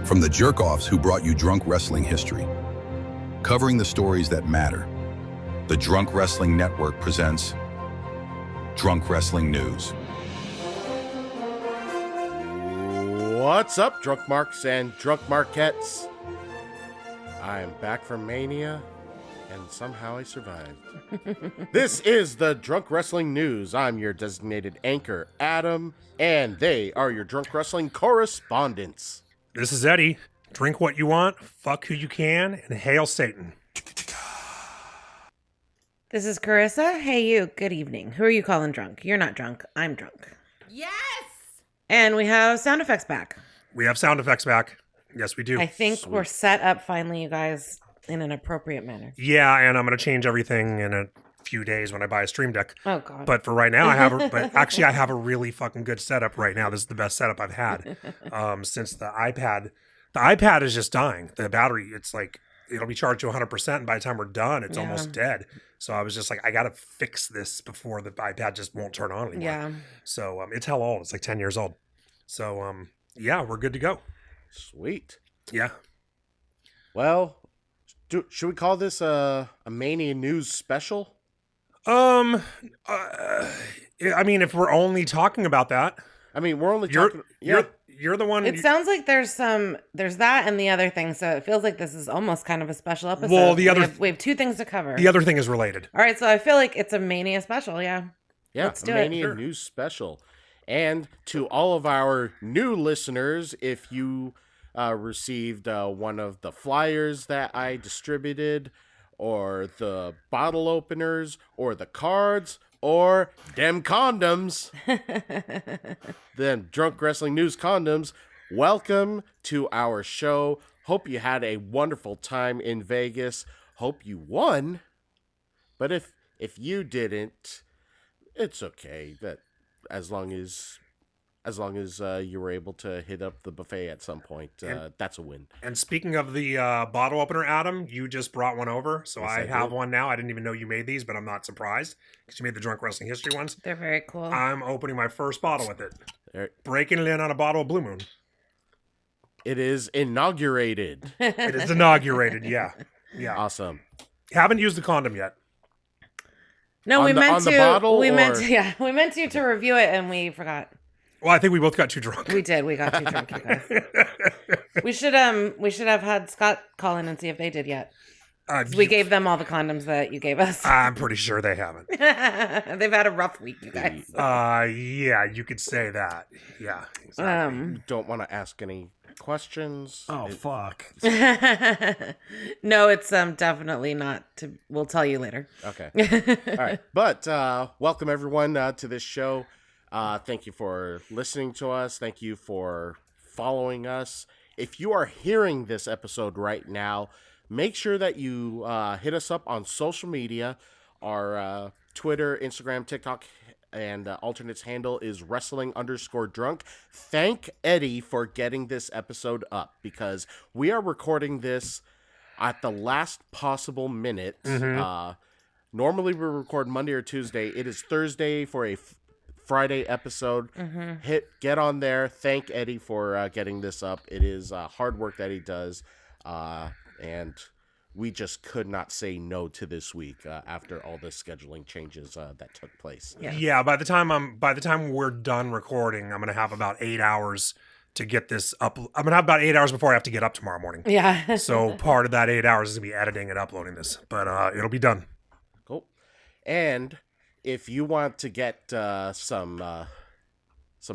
From the jerk-offs who brought you drunk wrestling history, covering the stories that matter, the Drunk Wrestling Network presents Drunk Wrestling News. What's up, Drunk Marks and Drunk Marquettes? I am back from Mania, and somehow I survived. This is the Drunk Wrestling News. I'm your designated anchor, Adam, and they are your Drunk Wrestling correspondents. This is Eddie. Drink what you want, fuck who you can, and hail Satan. This is Carissa. Hey, you. Good evening. Who are you calling drunk? You're not drunk. I'm drunk. Yes! And we have sound effects back. We have sound effects back. Yes, we do. I think we're set up finally, you guys, in an appropriate manner. Yeah, and I'm going to change everything in a few days when I buy a stream deck. Oh, God. But for right now, I have a really fucking good setup right now. This is the best setup I've had since the iPad. The iPad is just dying. The battery, it's like, it'll be charged to 100%, and by the time we're done, it's almost dead. So I was just like, I got to fix this before the iPad just won't turn on anymore. Yeah. So it's hell old. It's like 10 years old. So, yeah, we're good to go. Sweet. Yeah. Well, should we call this a Mania News special? I mean, if we're only talking about that. I mean, we're only talking... You're the one... It sounds like there's that and the other thing, so it feels like this is almost kind of a special episode. Well, we have two things to cover. The other thing is related. All right, so I feel like it's a Mania special, yeah. Yeah, let's do Mania it. News special. And to all of our new listeners, if you received one of the flyers that I distributed, or the bottle openers, or the cards, or them condoms, them Drunk Wrestling News condoms, welcome to our show. Hope you had a wonderful time in Vegas. Hope you won. But if you didn't, it's okay. That as long as you were able to hit up the buffet at some point, that's a win. And speaking of the bottle opener, Adam, you just brought one over, so yes, I have one now. I didn't even know you made these, but I'm not surprised because you made the Drunk Wrestling History ones. They're very cool. I'm opening my first bottle with it. Breaking it in on a bottle of Blue Moon. It is inaugurated. It is inaugurated, yeah. Yeah. Awesome. Haven't used the condom yet. No, we meant to. The bottle, we meant to review it, and we forgot. Well, I think we both got too drunk. We did. We got too drunk, you guys. We should have had Scott call in and see if they did yet. We gave them all the condoms that you gave us. I'm pretty sure they haven't. They've had a rough week, you guys. Yeah, you could say that. Yeah, exactly. You don't want to ask any questions. Oh, fuck. No, it's definitely not. We'll tell you later. Okay. All right. But welcome everyone to this show. Thank you for listening to us. Thank you for following us. If you are hearing this episode right now, make sure that you hit us up on social media. Our Twitter, Instagram, TikTok, and alternates handle is wrestling_drunk. Thank Eddie for getting this episode up because we are recording this at the last possible minute. Mm-hmm. Normally we record Monday or Tuesday. It is Thursday for a Friday episode. Mm-hmm. Get on there. Thank Eddie for getting this up. It is hard work that he does, and we just could not say no to this week after all the scheduling changes that took place. Yeah. By the time we're done recording, I'm gonna have about 8 hours to get this up. I'm gonna have about 8 hours before I have to get up tomorrow morning. Yeah. So part of that 8 hours is gonna be editing and uploading this, but it'll be done. Cool. And if you want to get some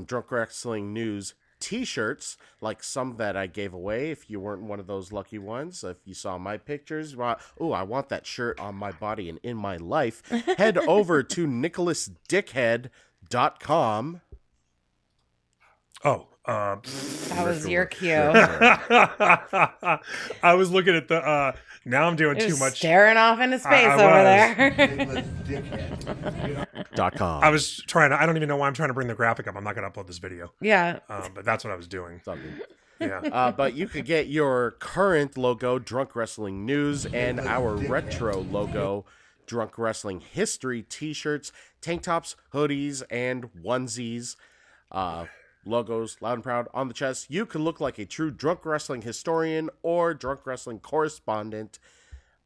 Drunk Wrestling News t-shirts, like some that I gave away, if you weren't one of those lucky ones, if you saw my pictures, I want that shirt on my body and in my life, head over to nicholasdickhead.com. Oh, that was your cue. I was looking at the. Now I'm doing too much. Staring off into space over there. .com. I was trying to. I don't even know why I'm trying to bring the graphic up. I'm not going to upload this video. Yeah. But that's what I was doing. Yeah. But you could get your current logo, Drunk Wrestling News, and our retro logo, Drunk Wrestling History t-shirts, tank tops, hoodies, and onesies. logos loud and proud on the chest. You can look like a true drunk wrestling historian or drunk wrestling correspondent,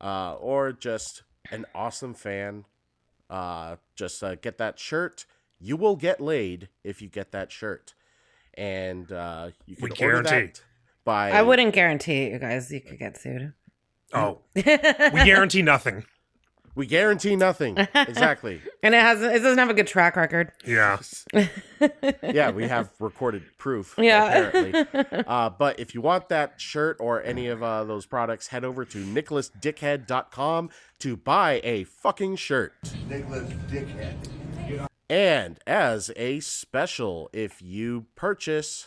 or just an awesome fan. Just get that shirt. You will get laid if you get that shirt. And you can order that by... I wouldn't guarantee it, you guys. You could get sued. Oh. We guarantee nothing. We guarantee nothing. Exactly. And it doesn't have a good track record. Yeah. Yeah, we have recorded proof. Yeah. Apparently. But if you want that shirt or any of those products, head over to nicholasdickhead.com to buy a fucking shirt. Nicholas Dickhead. And as a special, if you purchase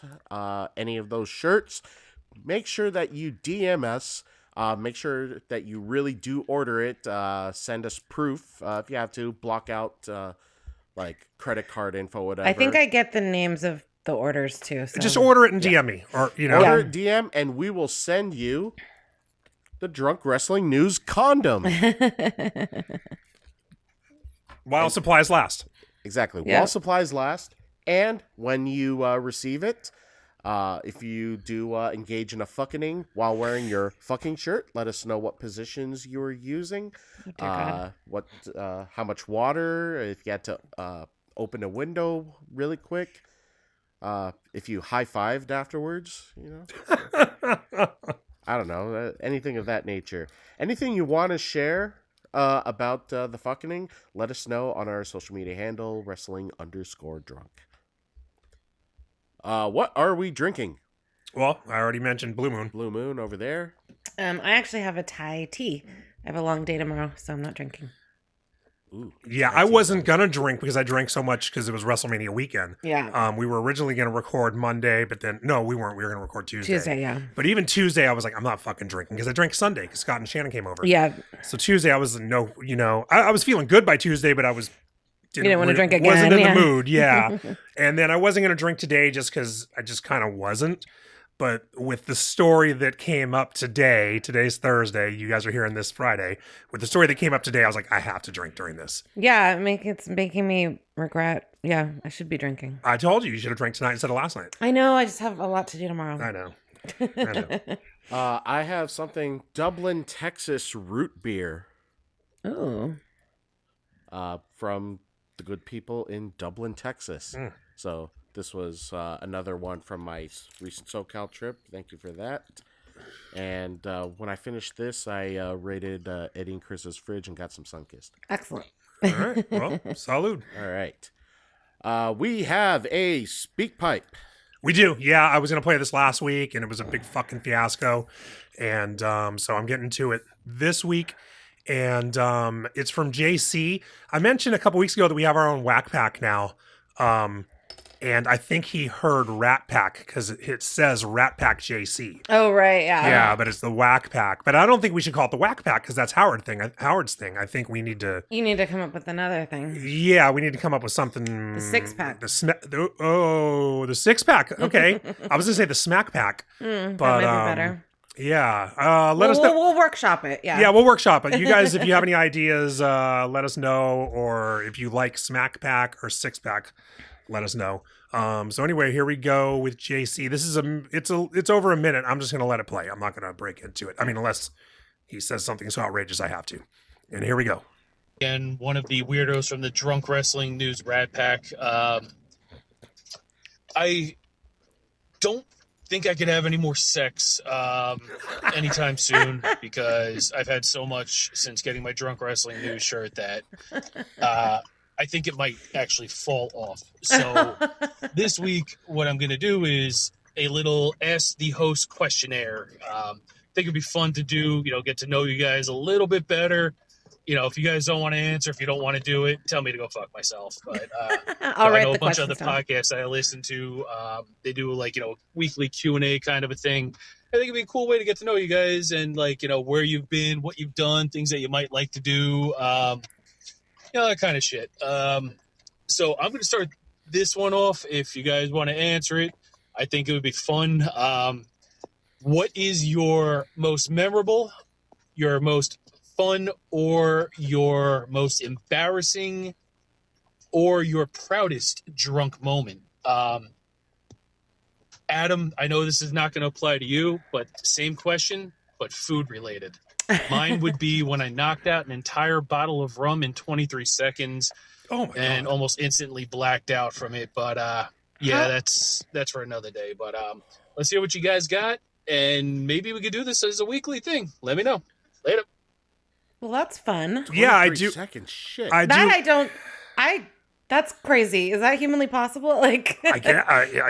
any of those shirts, make sure that you DM us. Make sure that you really do order it. Send us proof if you have to. Block out like credit card info, whatever. I think I get the names of the orders too. So. Just order it and DM me, or order it, DM, and we will send you the Drunk Wrestling News condom while supplies last. Exactly, yeah. While supplies last, and when you receive it. If you do engage in a fucking while wearing your fucking shirt, let us know what positions you are using, how much water, if you had to open a window really quick, if you high-fived afterwards, I don't know, anything of that nature. Anything you want to share about the fucking, let us know on our social media handle, wrestling_drunk. What are we drinking? Well, I already mentioned Blue Moon. Blue Moon over there. I actually have a Thai tea. I have a long day tomorrow, so I'm not drinking. Ooh, yeah, I wasn't going to drink because I drank so much because it was WrestleMania weekend. Yeah. We were originally going to record Monday, but then, no, we weren't. We were going to record Tuesday. Tuesday, yeah. But even Tuesday, I was like, I'm not fucking drinking because I drank Sunday because Scott and Shannon came over. Yeah. So Tuesday, I was I was feeling good by Tuesday, but I was... You didn't want to drink again. Wasn't in the mood, yeah. And then I wasn't going to drink today just because I just kind of wasn't. But with the story that came up today, today's Thursday, you guys are hearing this Friday. With the story that came up today, I was like, I have to drink during this. Yeah, it's making me regret. Yeah, I should be drinking. I told you should have drank tonight instead of last night. I know, I just have a lot to do tomorrow. I know. I have something Dublin, Texas root beer. Oh. From the good people in Dublin, Texas. So this was another one from my recent SoCal trip. Thank you for that. And when I finished this, I raided Eddie and Chris's fridge and got some Sunkist. Excellent. All right. Well, salud. All right. We have a speak pipe. We do. Yeah, I was going to play this last week, and it was a big fucking fiasco. And so I'm getting to it this week. And it's from JC. I mentioned a couple weeks ago that we have our own Whack Pack now. And I think he heard Rat Pack because it says Rat Pack JC. Oh, right. Yeah. Yeah, but it's the Whack Pack. But I don't think we should call it the Whack Pack because that's Howard's thing. I think we need to... You need to come up with another thing. Yeah, we need to come up with something... The six pack. The six pack. Okay. I was going to say the Smack Pack. That might be better. Yeah. Let us know. We'll workshop it. Yeah. Yeah, we'll workshop it. You guys, if you have any ideas, let us know. Or if you like Smack Pack or Six Pack, let us know. So anyway, here we go with JC. This is it's over a minute. I'm just going to let it play. I'm not going to break into it. I mean, unless he says something so outrageous I have to. And here we go. Again, one of the weirdos from the Drunk Wrestling News Rat Pack. I don't think I could have any more sex anytime soon because I've had so much since getting my Drunk Wrestling News shirt that I think it might actually fall off. So this week, what I'm going to do is a little Ask the Host questionnaire. I think it'd be fun to do, get to know you guys a little bit better. If you guys don't want to answer, if you don't want to do it, tell me to go fuck myself. But I'll write I know the a bunch of other questions down. podcasts I listen to. They do weekly Q&A kind of a thing. I think it'd be a cool way to get to know you guys and where you've been, what you've done, things that you might like to do, that kind of shit. So I'm going to start this one off. If you guys want to answer it, I think it would be fun. What is your most memorable, your most fun, or your most embarrassing, or your proudest drunk moment? Adam, I know this is not going to apply to you, but same question, but food related. Mine would be when I knocked out an entire bottle of rum in 23 seconds Oh my and God. almost instantly blacked out from it. But yeah, that's for another day. But let's hear what you guys got, and maybe we could do this as a weekly thing. Let me know. Later. Well, that's fun. Yeah, I 23 do. seconds. Shit. That's crazy. Is that humanly possible? Like, I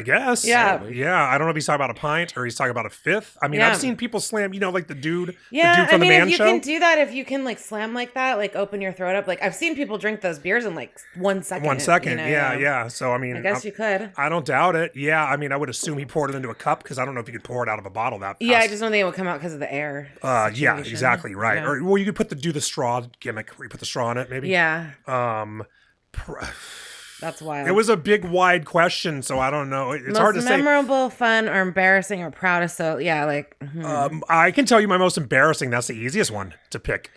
guess. Yeah. Yeah. I don't know if he's talking about a pint or he's talking about a fifth. I mean, Yeah. I've seen people slam, like the dude yeah, from I mean, the Man if you Show. can do that, if you can like slam like that, like open your throat up, like I've seen people drink those beers in like 1 second. 1 second. you know, Yeah. So, I mean, I guess you could. I don't doubt it. Yeah. I mean, I would assume he poured it into a cup because I don't know if you could pour it out of a bottle that fast. Yeah, I just don't think it would come out because of the air. Yeah, situation. exactly. Right. Yeah. Or, well, you could do the straw gimmick where you put the straw in it, maybe. Yeah, Um, that's wild. It was a big, wide question, so I don't know. It's most hard to say. memorable, fun, or embarrassing, or proudest. So yeah, like I can tell you my most embarrassing. That's the easiest one to pick.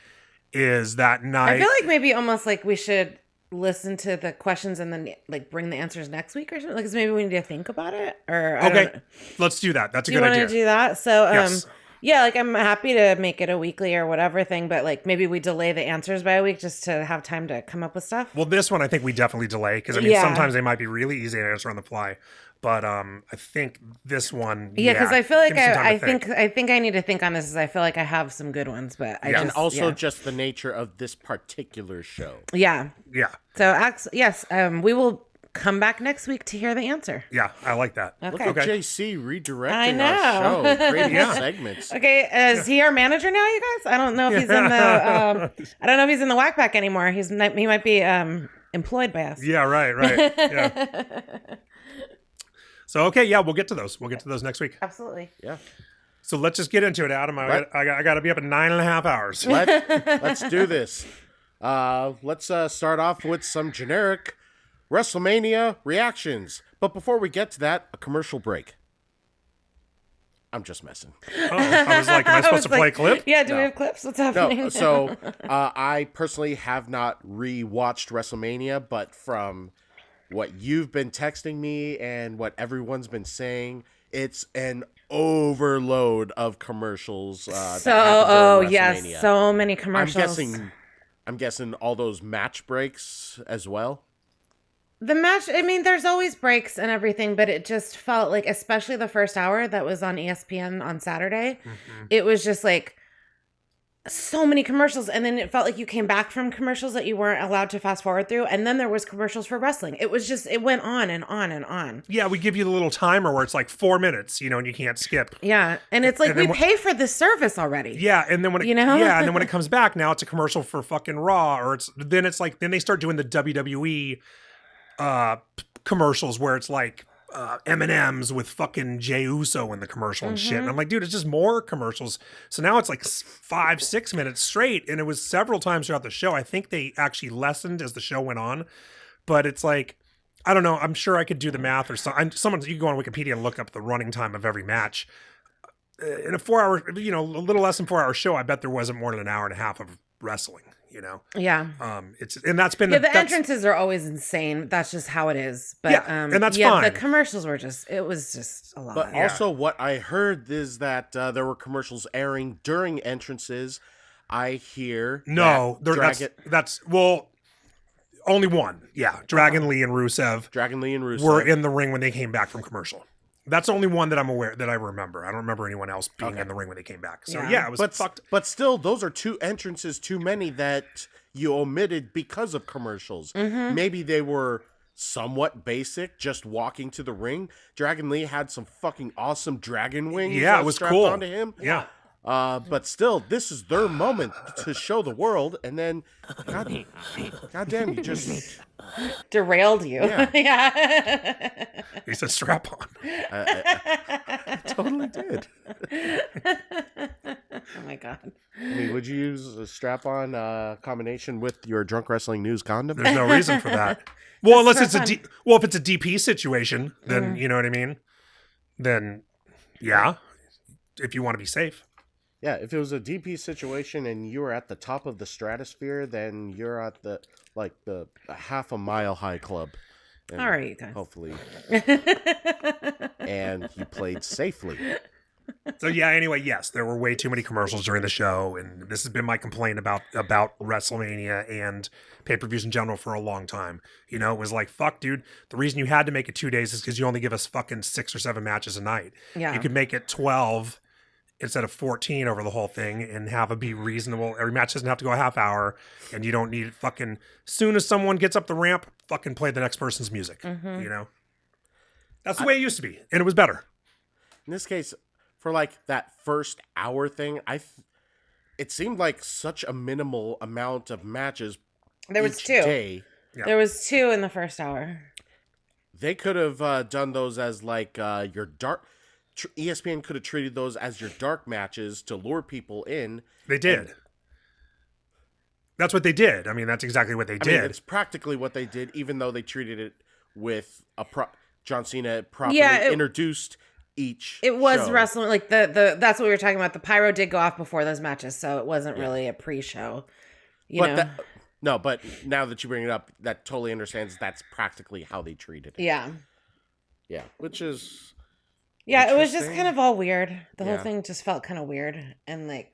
Is that night? I feel like maybe almost like we should listen to the questions and then like bring the answers next week or something. Like, 'cause maybe we need to think about it. Or I don't know. Let's do that. That's a Do you good want idea. to do that? So Yes. yeah, like I'm happy to make it a weekly or whatever thing, but like maybe we delay the answers by a week just to have time to come up with stuff. Well, this one I think we definitely delay because I mean Yeah. sometimes they might be really easy to answer on the fly, but I think this one. Yeah, because I feel like give me some time I to think I need to think on this. As I feel like I have some good ones, but I Yeah. just and also yeah. just the nature of this particular show. yeah. Yeah, So yes, we will come back next week to hear the answer. yeah, I like that. Look Okay. at JC redirecting I know. our show, creating Yeah. segments. Okay, is he our manager now, you guys? I don't know if he's in the I don't know if he's in the Whack Pack anymore. He might be employed by us. Yeah, right. Yeah. So okay, yeah, we'll get to those. We'll get to those next week. Absolutely. Yeah. So let's just get into it, Adam. I got to be up in 9.5 hours. Let's do this. Let's start off with some generic Wrestlemania reactions. But before we get to that, a commercial break. I'm just messing. Oh, I was like, am I supposed to play a clip? Yeah, do we No. have clips? What's happening? No, so I personally have not re-watched WrestleMania, but from what you've been texting me and what everyone's been saying, it's an overload of commercials. Yes, so many I'm commercials. guessing all those match breaks as well. The match, I mean, there's always breaks and everything, but it just felt like, especially the first hour that was on ESPN on Saturday, it was just like so many commercials. And then it felt like you came back from commercials that you weren't allowed to fast forward through. And then there was commercials for wrestling. It was just, it went on and on and on. Yeah, we give you the little timer where it's like 4 minutes, and you can't skip. Yeah. And it's like, And then we pay for this service already. Yeah, and then when it, You know? yeah, and then when it comes back, now it's a commercial for fucking Raw, or then they start doing the WWE commercials where it's like M&Ms with fucking Jey Uso in the commercial and shit. And I'm like, dude, it's just more commercials. So now it's like 5-6 minutes straight, and it was several times throughout the show. I think they actually lessened as the show went on, but it's like, I don't know. I'm sure I could do the math or something. You can go on Wikipedia and look up the running time of every match. In a 4-hour, a little less than 4-hour show, I bet there wasn't more than an hour and a half of wrestling. Yeah. That's been The entrances are always insane. That's just how it is. But Yeah, and that's fine. The commercials were it was just a lot. But also, what I heard is that there were commercials airing during entrances. I hear no, that that's only one. Yeah, Dragon Lee and Rusev Dragon Lee and Rusev were in the ring when they came back from commercial. That's the only one that I'm aware that I remember. I don't remember anyone else being in the ring when they came back. So yeah, it was fucked. But still, those are 2 entrances too many that you omitted because of commercials. Maybe they were somewhat basic, just walking to the ring. Dragon Lee had some fucking awesome dragon wings. Yeah, it was strapped cool. onto him. Yeah. But still, this is their moment to show the world, and then, God damn, you just derailed you. Yeah. He said strap on. I totally did. Oh my god. I mean, would you use a strap-on combination with your Drunk Wrestling News condom? There's no reason for that. Well, unless it's if it's a DP situation, then you know what I mean. Then, yeah, if you want to be safe. Yeah, if it was a DP situation and you were at the top of the stratosphere, then you're at the half a mile high club. And All right, you guys. hopefully, and you played safely. So yeah, anyway, yes, there were way too many commercials during the show, and this has been my complaint about WrestleMania and pay-per-views in general for a long time. You know, it was like, fuck, dude, the reason you had to make it 2 days is because you only give us fucking 6 or 7 matches a night. Yeah. You could make it 12 instead of 14 over the whole thing and have it be reasonable. Every match doesn't have to go a half hour, and you don't need fucking, soon as someone gets up the ramp, fucking play the next person's music. You know? That's the way it used to be, and it was better. In this case, for like that first hour thing, it seemed like such a minimal amount of matches. There was each 2. day. Yeah. There was 2 in the first hour. They could have done those as like your dark. ESPN could have treated those as your dark matches to lure people in. They did. That's what they did. I mean, that's exactly what they did. I mean, it's practically what they did, even though they treated it with John Cena properly introduced each. It was show. wrestling, like the that's what we were talking about. The pyro did go off before those matches, so it wasn't really a pre-show. You know? No, but now that you bring it up, that totally understands that's practically how they treated it. Yeah. Yeah, which is... Yeah, it was just kind of all weird. The whole Yeah. thing just felt kind of weird. And like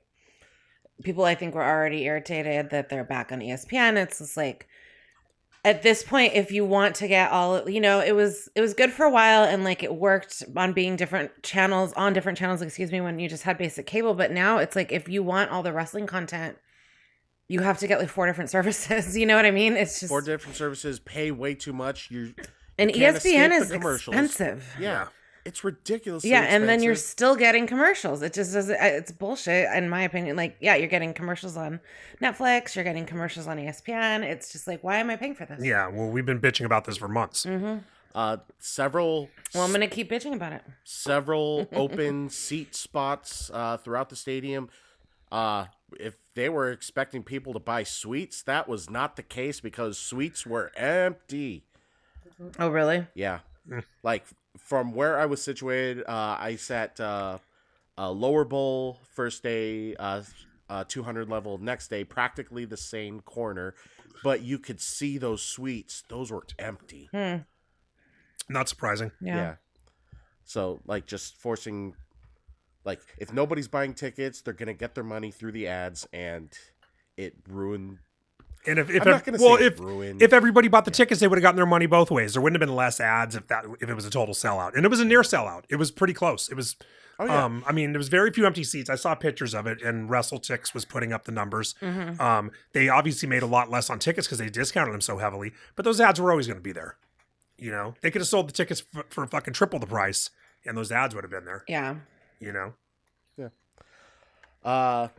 people I think were already irritated that they're back on ESPN. It's just like at this point, if you want to get all, you know, it was good for a while and like it worked on being different channels, excuse me, when you just had basic cable. But now it's like if you want all the wrestling content, you have to get like 4 different services. You know what I mean? It's just 4 different services, pay way too much. And can't ESPN escape is the commercials. expensive. Yeah. It's ridiculous. Yeah, and then you're still getting commercials. It just doesn't. It's bullshit, in my opinion. Like, yeah, you're getting commercials on Netflix. You're getting commercials on ESPN. It's just like, why am I paying for this? Yeah, well, we've been bitching about this for months. several. Well, I'm gonna keep bitching about it. Several open seat spots throughout the stadium. If they were expecting people to buy suites, that was not the case because suites were empty. Oh, really? Yeah. Like from where I was situated, I sat lower bowl first day, 200 level next day, practically the same corner, but you could see those suites. Those were empty. Not surprising. Yeah. So like just forcing, like if nobody's buying tickets, they're gonna get their money through the ads, and it ruined. And if everybody bought the tickets, they would have gotten their money both ways. There wouldn't have been less ads if it was a total sellout. And it was a near sellout. It was pretty close. It was I mean, there was very few empty seats. I saw pictures of it, and WrestleTix was putting up the numbers. They obviously made a lot less on tickets because they discounted them so heavily, but those ads were always going to be there. You know, they could have sold the tickets for fucking triple the price, and those ads would have been there. Yeah. You know?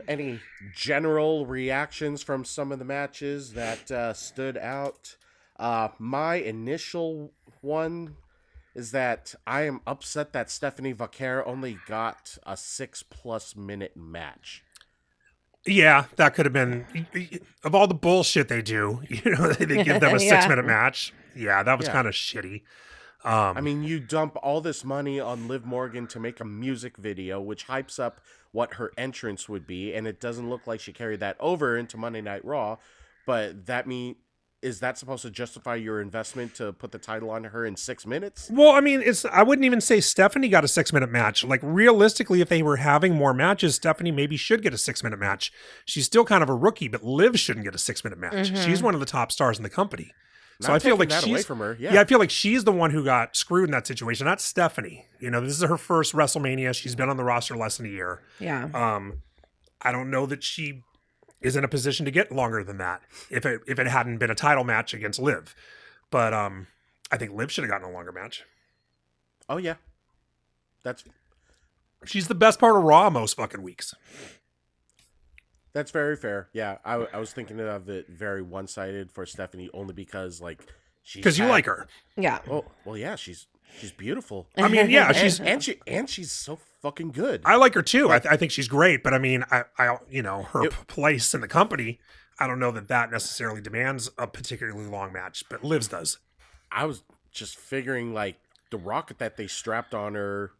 Any general reactions from some of the matches that stood out? My initial one is that I am upset that Stephanie Vaquer only got a 6+ minute match. Yeah, that could have been, of all the bullshit they do, you know, they give them a 6-minute match. Yeah, that was kind of shitty. I mean, you dump all this money on Liv Morgan to make a music video, which hypes up what her entrance would be, and it doesn't look like she carried that over into Monday Night Raw. But is that supposed to justify your investment to put the title on her in 6 minutes? Well, I mean, I wouldn't even say Stephanie got a 6-minute match. Like, realistically, if they were having more matches, Stephanie maybe should get a 6-minute match. She's still kind of a rookie, but Liv shouldn't get a 6-minute match. She's one of the top stars in the company. So I feel like that she's away from her. Yeah. I feel like she's the one who got screwed in that situation, not Stephanie. You know, this is her first WrestleMania. She's been on the roster less than a year. Yeah. I don't know that she is in a position to get longer than that if it hadn't been a title match against Liv. But I think Liv should have gotten a longer match. Oh yeah. She's the best part of Raw most fucking weeks. That's very fair. Yeah, I was thinking of it very one-sided for Stephanie only because like because you like her. Yeah. Oh well, yeah, she's beautiful. I mean, yeah, she's so fucking good. I like her too. I think she's great. But I mean, I you know, her place in the company, I don't know that necessarily demands a particularly long match, but Liv's does. I was just figuring like the rocket that they strapped on her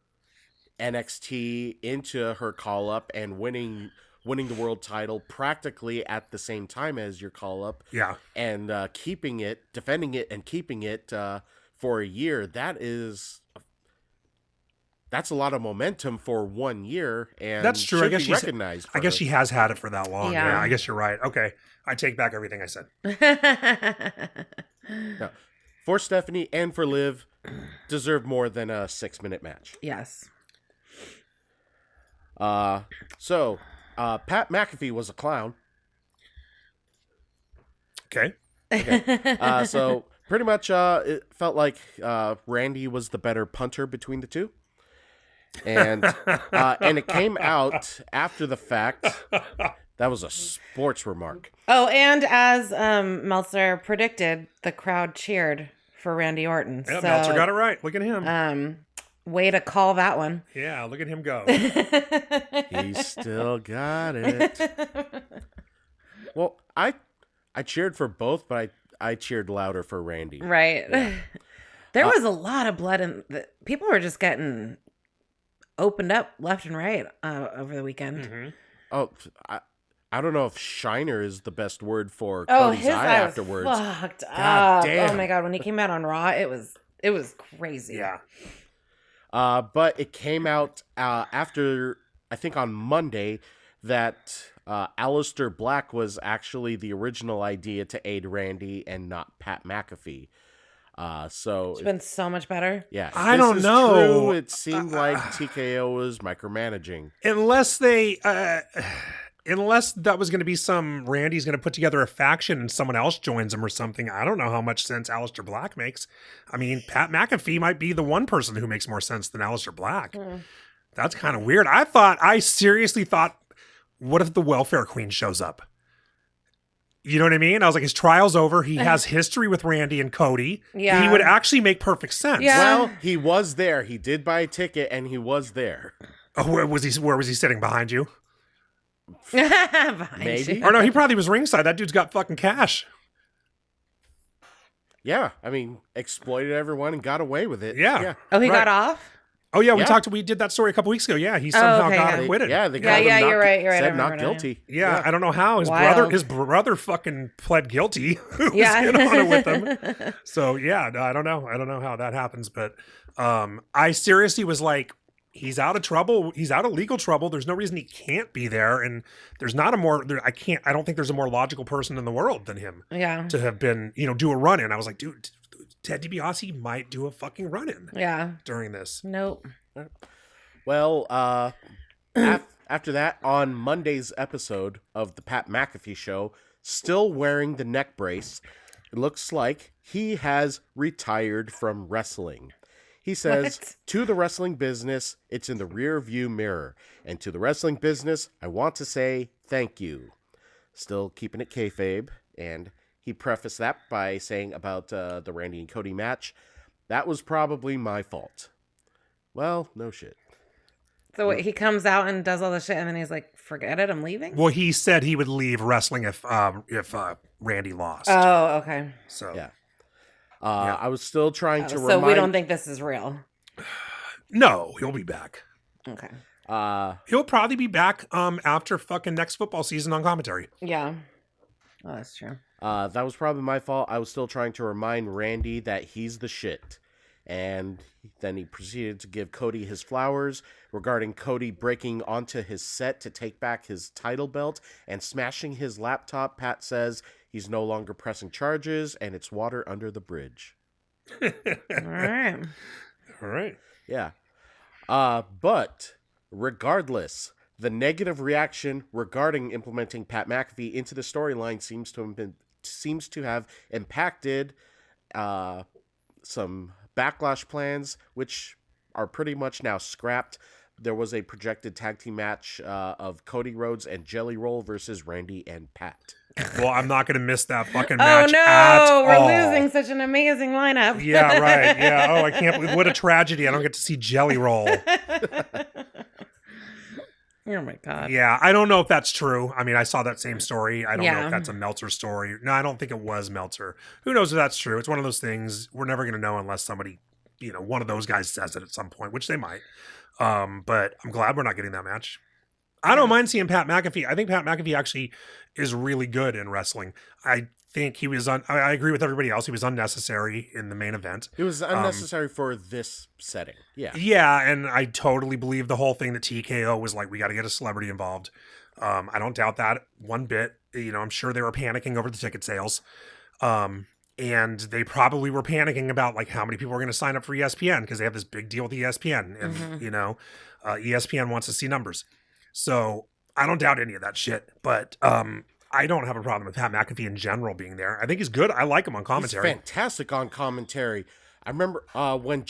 NXT into her call up and winning the world title practically at the same time as your call up. Yeah. And defending it and keeping it for a year, that's a lot of momentum for 1 year, and That's true. I should guess be she's recognized. I guess she has had it for that long. Yeah. Yeah, I guess you're right. Okay, I take back everything I said. No. For Stephanie and for Liv, deserve more than a 6-minute match. Yes. So Pat McAfee was a clown. Okay. So pretty much it felt like Randy was the better punter between the two. And it came out after the fact. That was a sports remark. Oh, and as Meltzer predicted, the crowd cheered for Randy Orton. Yeah, so, Meltzer got it right. Look at him. Way to call that one. Yeah, look at him go. He still got it. Well, I cheered for both, but I cheered louder for Randy. Right. Yeah. There was a lot of blood, and people were just getting opened up left and right over the weekend. Mm-hmm. Oh, I don't know if shiner is the best word for Oh, Cody's his eye eye was afterwards. fucked God up. damn. Oh my god, when he came out on Raw, it was crazy. Yeah. But it came out after, I think on Monday, that Aleister Black was actually the original idea to aid Randy and not Pat McAfee. So It's been so much better. yeah, if I this don't is know. True, it seemed like TKO was micromanaging. Unless they, unless that was going to be Randy's going to put together a faction and someone else joins him or something. I don't know how much sense Aleister Black makes. I mean, Pat McAfee might be the one person who makes more sense than Aleister Black. That's kind of weird. I seriously thought, what if the welfare queen shows up? You know what I mean? I was like, his trial's over. He has history with Randy and Cody. Yeah. He would actually make perfect sense. Yeah. Well, he was there. He did buy a ticket, and he was there. Oh, where was he sitting behind you? Behind Maybe. you. Or no, he probably was ringside. That dude's got fucking cash. Yeah, I mean, exploited everyone and got away with it. Yeah. Oh, he Right. got off? Oh yeah, Yeah. we did that story a couple weeks ago. Yeah, he somehow okay, got yeah. acquitted. Yeah, they Yeah, got him yeah, not, you're right, I said remember not now. guilty. Yeah, I don't know how Wild. his brother fucking pled guilty. Who was Yeah. in on it with him. So yeah, no, I don't know how that happens, but I seriously was like, he's out of trouble. He's out of legal trouble. There's no reason he can't be there, and there's not I don't think there's a more logical person in the world than him Yeah. to have been, do a run in. I was like, dude, Ted DiBiase might do a fucking run in Yeah. during this. Nope. Well, after that, on Monday's episode of the Pat McAfee Show, still wearing the neck brace, it looks like he has retired from wrestling. He says, What? to the wrestling business, it's in the rear view mirror. And to the wrestling business, I want to say thank you. Still keeping it kayfabe. And he prefaced that by saying about the Randy and Cody match, that was probably my fault. Well, no shit. So what, he comes out and does all the shit, and then he's like, "Forget it, I'm leaving." Well, he said he would leave wrestling if Randy lost. Oh, okay. So Yeah. I was still trying to So remind... we don't think this is real. no, he'll be back. Okay. He'll probably be back after fucking next football season on commentary. Yeah. Oh, that's true. that was probably my fault. I was still trying to remind Randy that he's the shit. And then he proceeded to give Cody his flowers regarding Cody breaking onto his set to take back his title belt and smashing his laptop. Pat says he's no longer pressing charges and it's water under the bridge. All right. All right. Yeah. But regardless, the negative reaction regarding implementing Pat McAfee into the storyline seems to have impacted some backlash plans, which are pretty much now scrapped. There was a projected tag team match of Cody Rhodes and Jelly Roll versus Randy and Pat. Well, I'm not going to miss that fucking Oh match at no, we're all. losing such an amazing lineup. Yeah, right. Yeah. Oh, I can't believe, what a tragedy. I don't get to see Jelly Roll. Oh my god. Yeah, I don't know if that's true. I mean, I saw that same story. I don't know Yeah. if that's a Meltzer story. No, I don't think it was Meltzer. Who knows if that's true? It's one of those things we're never going to know unless somebody, one of those guys says it at some point, which they might. But I'm glad we're not getting that match. I don't mind seeing Pat McAfee. I think Pat McAfee actually is really good in wrestling. I think he was I agree with everybody else. He was unnecessary in the main event. It was unnecessary for this setting. Yeah. Yeah, and I totally believe the whole thing that TKO was like, we got to get a celebrity involved. I don't doubt that one bit. You know, I'm sure they were panicking over the ticket sales. And they probably were panicking about like how many people are going to sign up for ESPN because they have this big deal with ESPN, and you know, ESPN wants to see numbers. So I don't doubt any of that shit. But I don't have a problem with Pat McAfee in general being there. I think he's good. I like him on commentary. He's fantastic on commentary. I remember when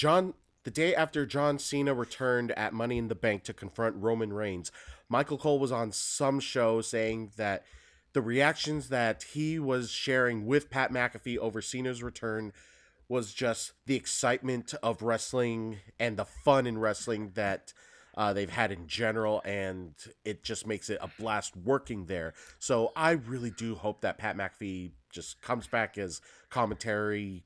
the day after John Cena returned at Money in the Bank to confront Roman Reigns, Michael Cole was on some show saying that the reactions that he was sharing with Pat McAfee over Cena's return was just the excitement of wrestling and the fun in wrestling that they've had in general, and it just makes it a blast working there. So I really do hope that Pat McAfee just comes back as commentary,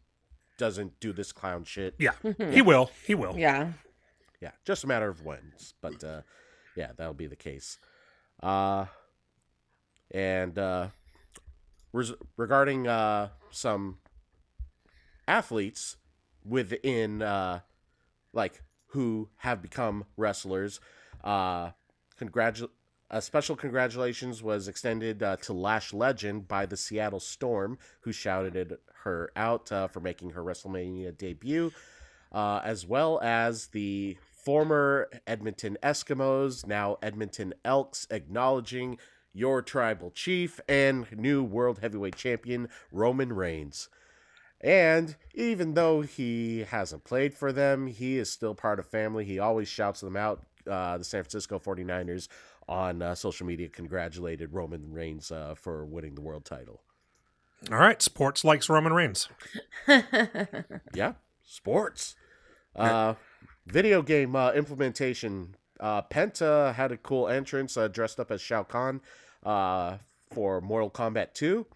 doesn't do this clown shit. Yeah, he will. He will. Yeah. Yeah, just a matter of when. But yeah, that'll be the case. Regarding some athletes within like who have become wrestlers, a special congratulations was extended to Lash Legend by the Seattle Storm, who shouted her out for making her WrestleMania debut, as well as the former Edmonton Eskimos, now Edmonton Elks, acknowledging your tribal chief and new world heavyweight champion, Roman Reigns. And even though he hasn't played for them, he is still part of family. He always shouts them out. The San Francisco 49ers on social media congratulated Roman Reigns for winning the world title. All right. Sports likes Roman Reigns. Yeah, sports. Video game implementation. Penta had a cool entrance dressed up as Shao Kahn for Mortal Kombat 2.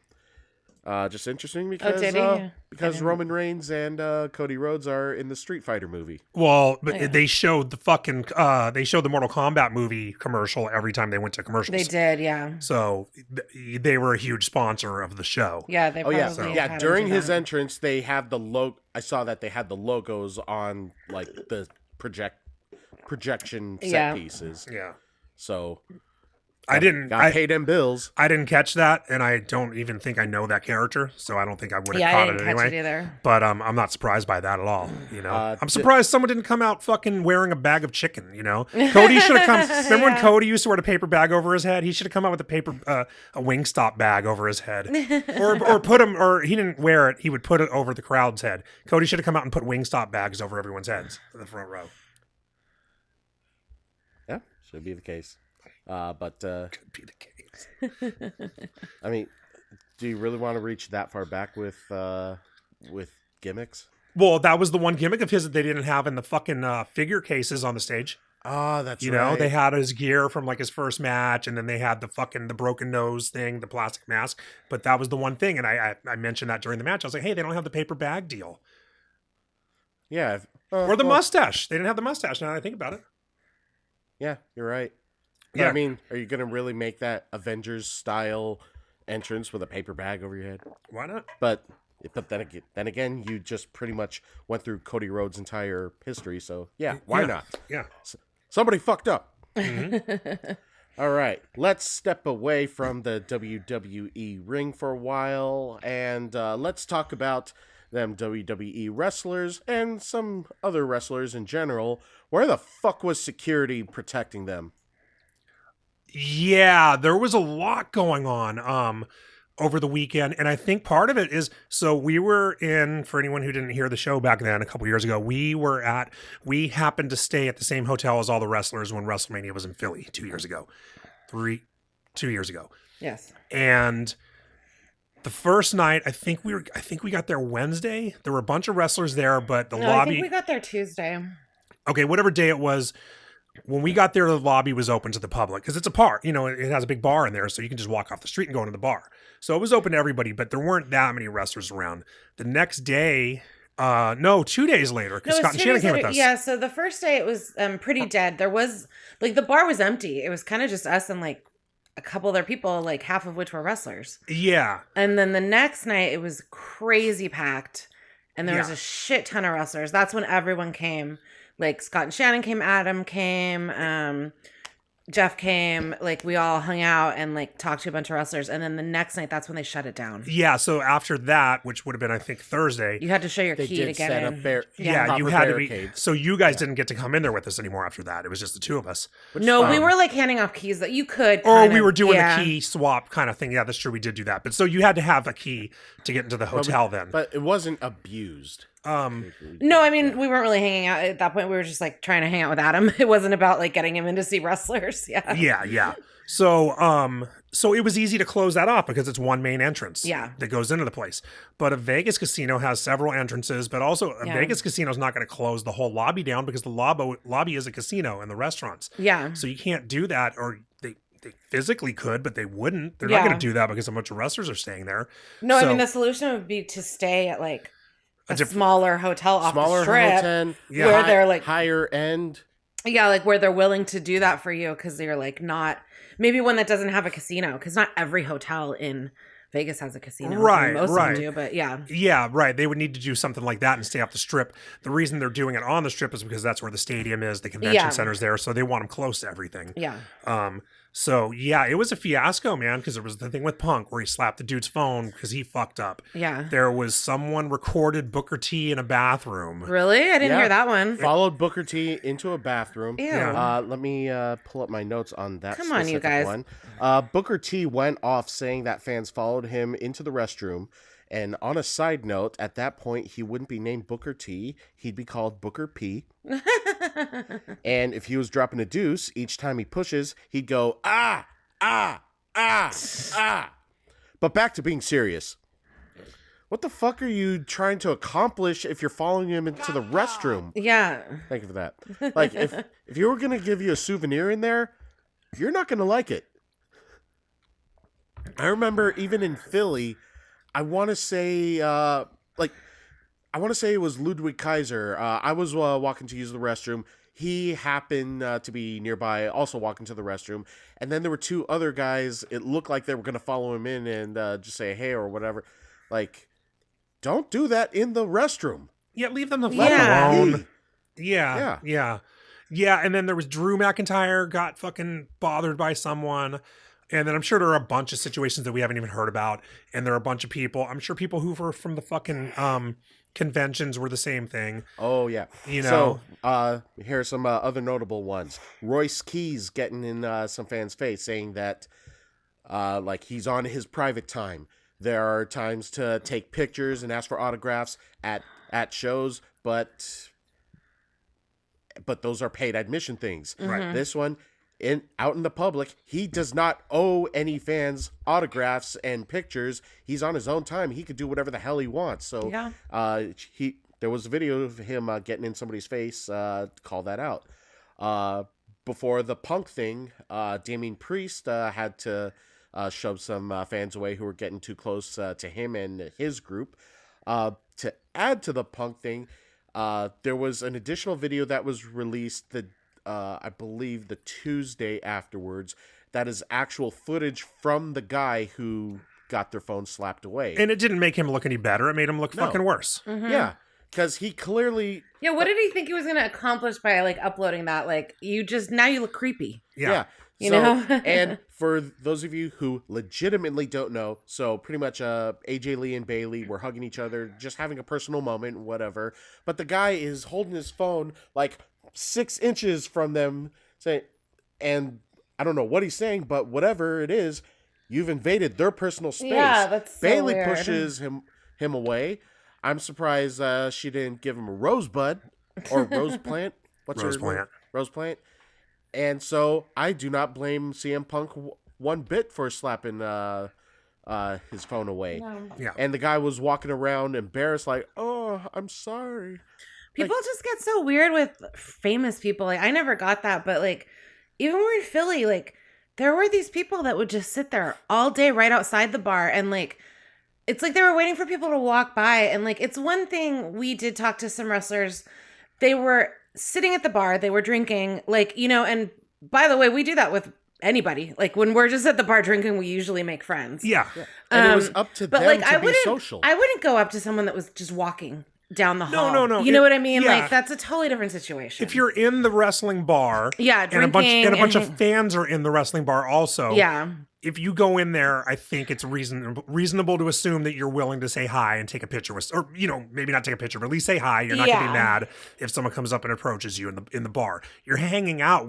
Just interesting because Roman Reigns and Cody Rhodes are in the Street Fighter movie. Well, but they showed the fucking the Mortal Kombat movie commercial every time they went to commercials. They did, yeah. So they were a huge sponsor of the show. Yeah, they probably yeah. During his entrance, they have the logo. I saw that they had the logos on like the projection set pieces. Yeah. So I pay them bills. I didn't catch that, and I don't even think I know that character, so I don't think I would have caught it anyway. Catch it either. But I'm not surprised by that at all. You know, I'm surprised someone didn't come out fucking wearing a bag of chicken. You know, Cody should have come. Remember when Cody used to wear a paper bag over his head? He should have come out with a Wingstop bag over his head, or he didn't wear it. He would put it over the crowd's head. Cody should have come out and put Wingstop bags over everyone's heads in the front row. Yeah, should be the case. But could be the case. I mean, do you really want to reach that far back with gimmicks? Well, that was the one gimmick of his that they didn't have in the fucking figure cases on the stage. Oh, that's you know, they had his gear from like his first match, and then they had the broken nose thing, the plastic mask. But that was the one thing, and I mentioned that during the match. I was like, hey, they don't have the paper bag deal. Yeah, or the mustache. They didn't have the mustache. Now that I think about it. Yeah, you're right. But, I mean, are you going to really make that Avengers-style entrance with a paper bag over your head? Why not? But then again, you just pretty much went through Cody Rhodes' entire history, so yeah, why not? Yeah. Somebody fucked up. Mm-hmm. All right, let's step away from the WWE ring for a while, and let's talk about them WWE wrestlers and some other wrestlers in general. Where the fuck was security protecting them? Yeah, there was a lot going on over the weekend, and I think part of it is, so we were in, for anyone who didn't hear the show back then a couple years ago, we happened to stay at the same hotel as all the wrestlers when WrestleMania was in Philly 2 years ago. 2 years ago. Yes. And the first night, I think we got there Wednesday. There were a bunch of wrestlers there, but lobby, I think we got there Tuesday. Okay, whatever day it was. When we got there, the lobby was open to the public because it's a bar. You know, it has a big bar in there, so you can just walk off the street and go into the bar. So it was open to everybody, but there weren't that many wrestlers around. The next day, 2 days later, because Scott and Shannon came with us. Yeah, so the first day it was pretty dead. There was, like, the bar was empty. It was kind of just us and, like, a couple other people, like half of which were wrestlers. Yeah. And then the next night, it was crazy packed. And there was Yeah. a shit ton of wrestlers. That's when everyone came. Like Scott and Shannon came, Adam came, Jeff came. Like we all hung out and like talked to a bunch of wrestlers. And then the next night, that's when they shut it down. Yeah. So after that, which would have been, I think, Thursday. You had to show your They key did to get set in. up Yeah, you proper had to be. barricades. So you guys didn't get to come in there with us anymore after that. It was just the two of us. No, we were like handing off keys that you could. Or kind we of- were doing yeah. the key swap kind of thing. Yeah, that's true. We did do that. But so you had to have a key to get into the hotel then. But it wasn't abused. No, I mean, we weren't really hanging out at that point. We were just like trying to hang out with Adam. It wasn't about like getting him in to see wrestlers. Yeah. Yeah. So so it was easy to close that off because it's one main entrance that goes into the place. But a Vegas casino has several entrances, but also a Vegas casino is not going to close the whole lobby down because the lobby is a casino and the restaurants. Yeah. So you can't do that, or they physically could, but they wouldn't. They're not going to do that because a bunch of wrestlers are staying there. No, So- I mean, the solution would be to stay at like a diff- smaller hotel off Smaller the strip hotel, where they're like, higher end. yeah, like where they're willing to do that for you because they're like not, maybe one that doesn't have a casino because not every hotel in Vegas has a casino. Right, Most right. of them do, but yeah. Yeah, right. They would need to do something like that and stay off the strip. The reason they're doing it on the strip is because that's where the stadium is, the convention center's there, so they want them close to everything. Yeah. So yeah, it was a fiasco, man, because there was the thing with Punk where he slapped the dude's phone because he fucked up. Yeah. There was someone recorded Booker T in a bathroom. Really? I didn't Yeah. hear that one. Followed Booker T into a bathroom. Ew. Let me pull up my notes on that. Come on, you specific guys. One. Booker T went off saying that fans followed him into the restroom. And on a side note, at that point, he wouldn't be named Booker T. He'd be called Booker P. And if he was dropping a deuce, each time he pushes, he'd go, ah, ah, ah, ah. But back to being serious. What the fuck are you trying to accomplish if you're following him into the restroom? Yeah. Thank you for that. Like, if you were going to give you a souvenir in there, you're not going to like it. I remember even in Philly, I want to say, it was Ludwig Kaiser. I was walking to use the restroom. He happened to be nearby, also walking to the restroom. And then there were two other guys. It looked like they were going to follow him in and just say hey or whatever. Like, don't do that in the restroom. Yeah, leave them the fuck Yeah. alone. Yeah. And then there was Drew McIntyre got fucking bothered by someone. And then I'm sure there are a bunch of situations that we haven't even heard about. And there are a bunch of people. I'm sure people who were from the fucking conventions were the same thing. Oh, yeah. You know? So, here are some other notable ones. Royce Keys getting in some fans' face saying that, like, he's on his private time. There are times to take pictures and ask for autographs at shows, but those are paid admission things. Right. This one, out in the public, he does not owe any fans autographs and pictures. He's on his own time. He could do whatever the hell he wants. So there was a video of him getting in somebody's face. Call that out. Before the Punk thing, Damien Priest had to shove some fans away who were getting too close to him and his group. To add to the Punk thing, there was an additional video that was released I believe the Tuesday afterwards, that is actual footage from the guy who got their phone slapped away. And it didn't make him look any better. It made him look fucking worse. Yeah, because he clearly... Yeah, what did he think he was going to accomplish by like uploading that? Like, now you look creepy. Yeah. You know? And for those of you who legitimately don't know, so pretty much AJ Lee and Bailey were hugging each other, just having a personal moment, whatever. But the guy is holding his phone like 6 inches from them, saying, and I don't know what he's saying, but whatever it is, you've invaded their personal space. Yeah, that's so Bailey weird. pushes him away. I'm surprised she didn't give him a rosebud or rose plant. What's Rose her plant. Rose plant. And so I do not blame CM Punk one bit for slapping his phone away. No. Yeah. And the guy was walking around embarrassed, like, "Oh, I'm sorry." People just get so weird with famous people. Like, I never got that, but like, even when we were in Philly, like, there were these people that would just sit there all day right outside the bar, and like, it's like they were waiting for people to walk by. And like, it's one thing, we did talk to some wrestlers. They were sitting at the bar, they were drinking, like, you know, and by the way, we do that with anybody. Like when we're just at the bar drinking, we usually make friends. Yeah. And it was up to But them like to be social. I wouldn't go up to someone that was just walking down the hall. No. You know what I mean? Yeah. Like that's a totally different situation. If you're in the wrestling bar, Yeah, and a bunch drinking of fans are in the wrestling bar also. Yeah. If you go in there, I think it's reasonable to assume that you're willing to say hi and take a picture with, or maybe not take a picture, but at least say hi. You're not gonna be mad if someone comes up and approaches you in the bar. You're hanging out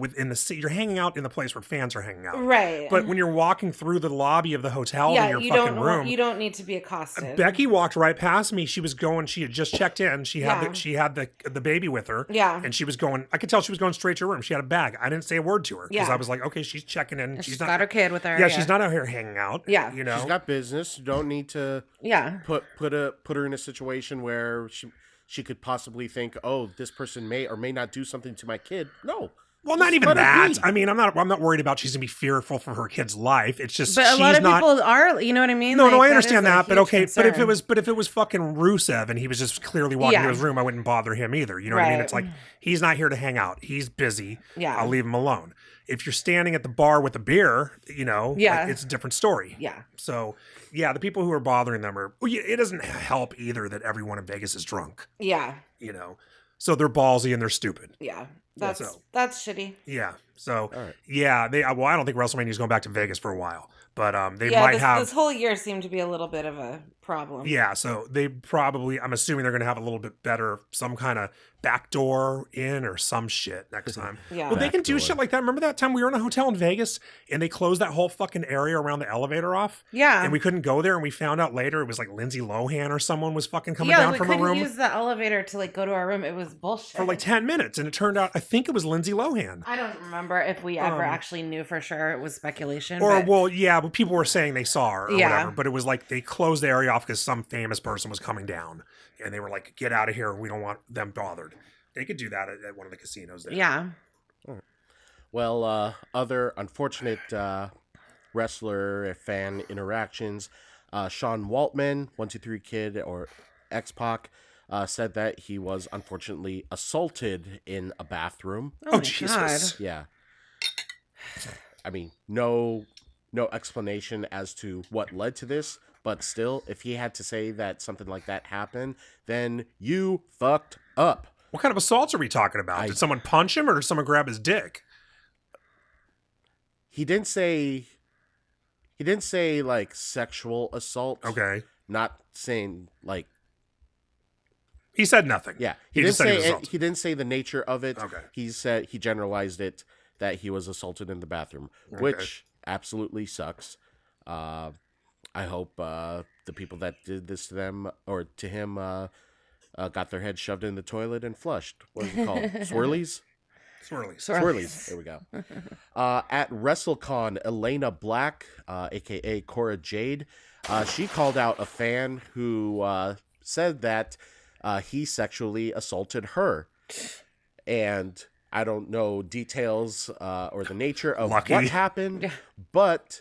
you're hanging out in the place where fans are hanging out, right? But when you're walking through the lobby of the hotel in your fucking room, you don't need to be accosted. Becky walked right past me. She was going. She had just checked in. She had the baby with her. Yeah, and she was going. I could tell she was going straight to her room. She had a bag. I didn't say a word to her because I was like, okay, she's checking in. And she's not got her kid with her. Yeah, she's not out here hanging out. Yeah, she's got business. You don't need to. Put her in a situation where she could possibly think, oh, this person may or may not do something to my kid. No. Well, not even that. I mean, I'm not worried about she's gonna be fearful for her kid's life. It's just, but a lot of people are. You know what I mean? No, I understand that. But okay, concern. but if it was fucking Rusev and he was just clearly walking to his room, I wouldn't bother him either. You know what I mean? It's like he's not here to hang out. He's busy. Yeah, I'll leave him alone. If you're standing at the bar with a beer, like, it's a different story. Yeah. So, yeah, the people who are bothering them it doesn't help either that everyone in Vegas is drunk. Yeah. So they're ballsy and they're stupid. Yeah. That's shitty. Yeah. So, I don't think WrestleMania is going back to Vegas for a while, but they might have. This whole year seemed to be a little bit of a problem. Yeah. So they probably, I'm assuming they're going to have a little bit better, some kind of backdoor in or some shit next time. Yeah. Well, they can do shit like that. Remember that time we were in a hotel in Vegas and they closed that whole fucking area around the elevator off? Yeah. And we couldn't go there and we found out later it was like Lindsay Lohan or someone was fucking coming down from her room. Yeah, we couldn't use the elevator to like go to our room. It was bullshit. For like 10 minutes. And it turned out, I think it was Lindsay Lohan. I don't remember if we ever actually knew for sure. It was speculation. But people were saying they saw her or whatever. But it was like they closed the area off because some famous person was coming down. And they were like, get out of here. We don't want them bothered. They could do that at one of the casinos there. Yeah. Well, other unfortunate wrestler fan interactions. Sean Waltman, 123 Kid or X-Pac, said that he was unfortunately assaulted in a bathroom. Oh Jesus. God. Yeah. I mean, no explanation as to what led to this, but still, if he had to say that something like that happened, then you fucked up. What kind of assaults are we talking about? Did someone punch him or did someone grab his dick? He didn't say like sexual assault. Okay. Not saying like. He said nothing. Yeah. He just said he was he didn't say the nature of it. Okay. He said he generalized it that he was assaulted in the bathroom, which absolutely sucks. I hope the people that did this to them or to him got their head shoved in the toilet and flushed. What is it called? Swirlies? Swirlies. There we go. At WrestleCon, Elena Black, a.k.a. Cora Jade, she called out a fan who said that he sexually assaulted her. And I don't know details or the nature of what happened, but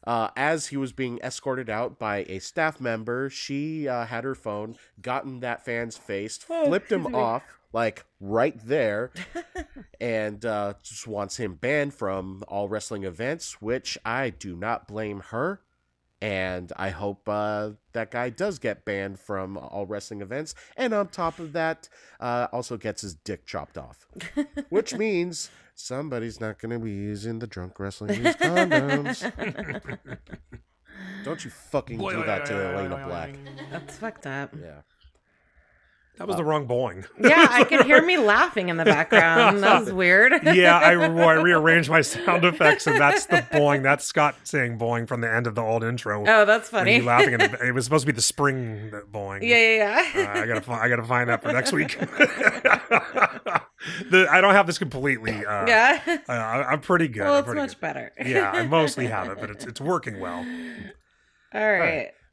as he was being escorted out by a staff member, she had her phone, gotten that fan's face, flipped him off, like right there, and just wants him banned from all wrestling events, which I do not blame her. And I hope that guy does get banned from all wrestling events. And on top of that, also gets his dick chopped off. Which means somebody's not going to be using the drunk wrestling news condoms. Don't you fucking do that to Elena Black. That's fucked up. Yeah. That was the wrong boing. Yeah, I could hear me laughing in the background. That was weird. Yeah, I rearranged my sound effects, and that's the boing. That's Scott saying boing from the end of the old intro. Oh, that's funny. Laughing. It was supposed to be the spring boing. Yeah. I gotta find that for next week. I don't have this completely. Yeah. I'm pretty good. Well, it's much better. Yeah, I mostly have it, but it's working well. All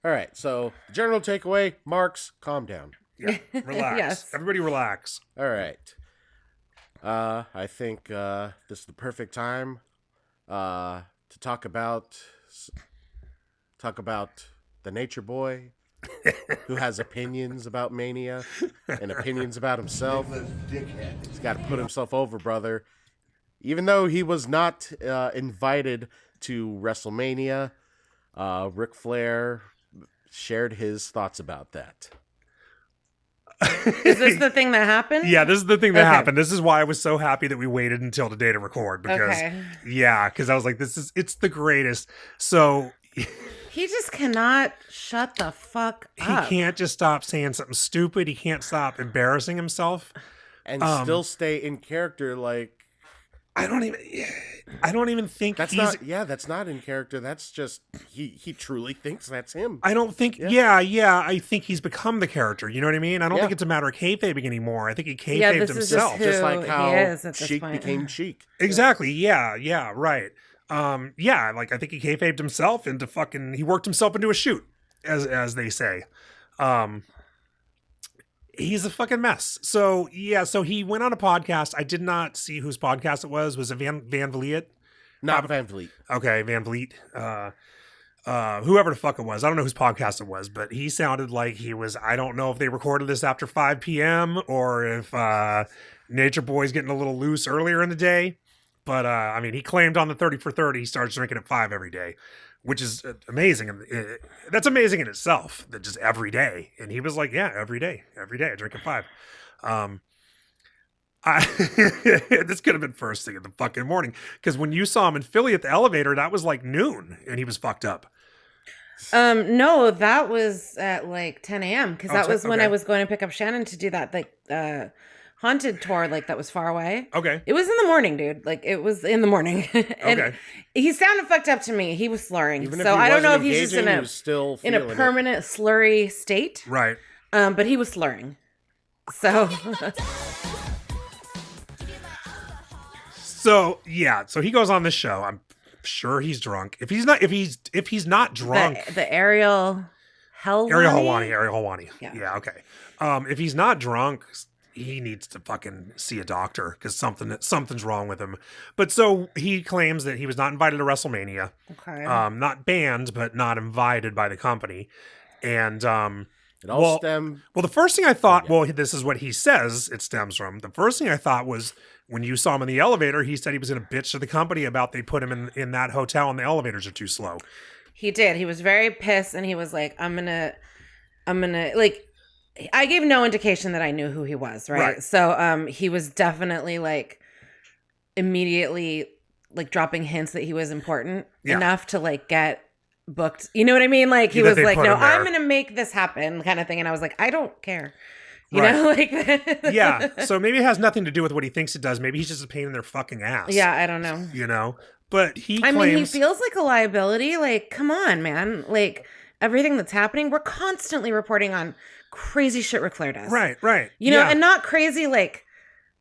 right. So, general takeaway, Marks, calm down. Yeah, relax. Yes. Everybody relax. All right. I think this is the perfect time to talk about the Nature Boy, who has opinions about Mania and opinions about himself. He's got to put himself over, brother. Even though he was not invited to WrestleMania, Ric Flair shared his thoughts about that. Is this the thing that happened? Yeah, this is the thing that Okay. happened. This is why I was so happy that we waited until today to record because because I was like, it's the greatest. So He just cannot shut the fuck up. he can't just stop saying something stupid. He can't stop embarrassing himself. And still stay in character like... I don't even think That's he's... that's not in character. That's just, he truly thinks that's him. I don't think... Yeah. I think he's become the character. You know what I mean? I don't think it's a matter of kayfabing anymore. I think he kayfabed this is himself. who Just like how he is at this Sheik point. became Sheik. Exactly. Yeah, right. Like I think he kayfabed himself into fucking... He worked himself into a shoot, as they say. He's a fucking mess. So he went on a podcast. I did not see whose podcast it was. Was it Van Vliet? Not Van Vliet. Okay, Van Vliet. Whoever the fuck it was. I don't know whose podcast it was, but he sounded like he was, I don't know if they recorded this after 5 p.m. or if Nature Boy's getting a little loose earlier in the day. But, I mean, he claimed on the 30 for 30 he starts drinking at 5 every day, which is amazing. That's amazing in itself, that just every day. And he was like, yeah, every day I drink at 5. This could have been first thing in the fucking morning, because when you saw him in Philly at the elevator, that was like noon and he was fucked up. No, that was at like 10 a.m. because that was when okay. I was going to pick up Shannon to do that like haunted tour, like that was far away. Okay. It was in the morning, dude. Like it was in the morning. And Okay. he sounded fucked up to me. He was slurring. Even if So he I don't know if wasn't he's just engaging, he was still in a feeling it. permanent slurry state. Right. But he was slurring. So So he goes on this show. I'm sure he's drunk. If he's not drunk, the Ariel Helwani. Yeah. Yeah, okay. If he's not drunk, he needs to fucking see a doctor because something's wrong with him. But so he claims that he was not invited to WrestleMania. Okay. Not banned, but not invited by the company. And It all stemmed... well, the first thing I thought, this is what he says it stems from. The first thing I thought was when you saw him in the elevator, he said he was going to bitch to the company about they put him in that hotel and the elevators are too slow. He did. He was very pissed and he was like, I'm gonna like, I gave no indication that I knew who he was, right? So he was definitely like immediately like dropping hints that he was important enough to like get booked. You know what I mean? Like he was like, no, I'm gonna make this happen kind of thing. And I was like, I don't care. You know, like yeah. So maybe it has nothing to do with what he thinks it does. Maybe he's just a pain in their fucking ass. Yeah, I don't know. You know? But he I claims... mean, he feels like a liability. Like, come on, man. Like everything that's happening, we're constantly reporting on crazy shit Ric Flair does. Right. You know, and not crazy like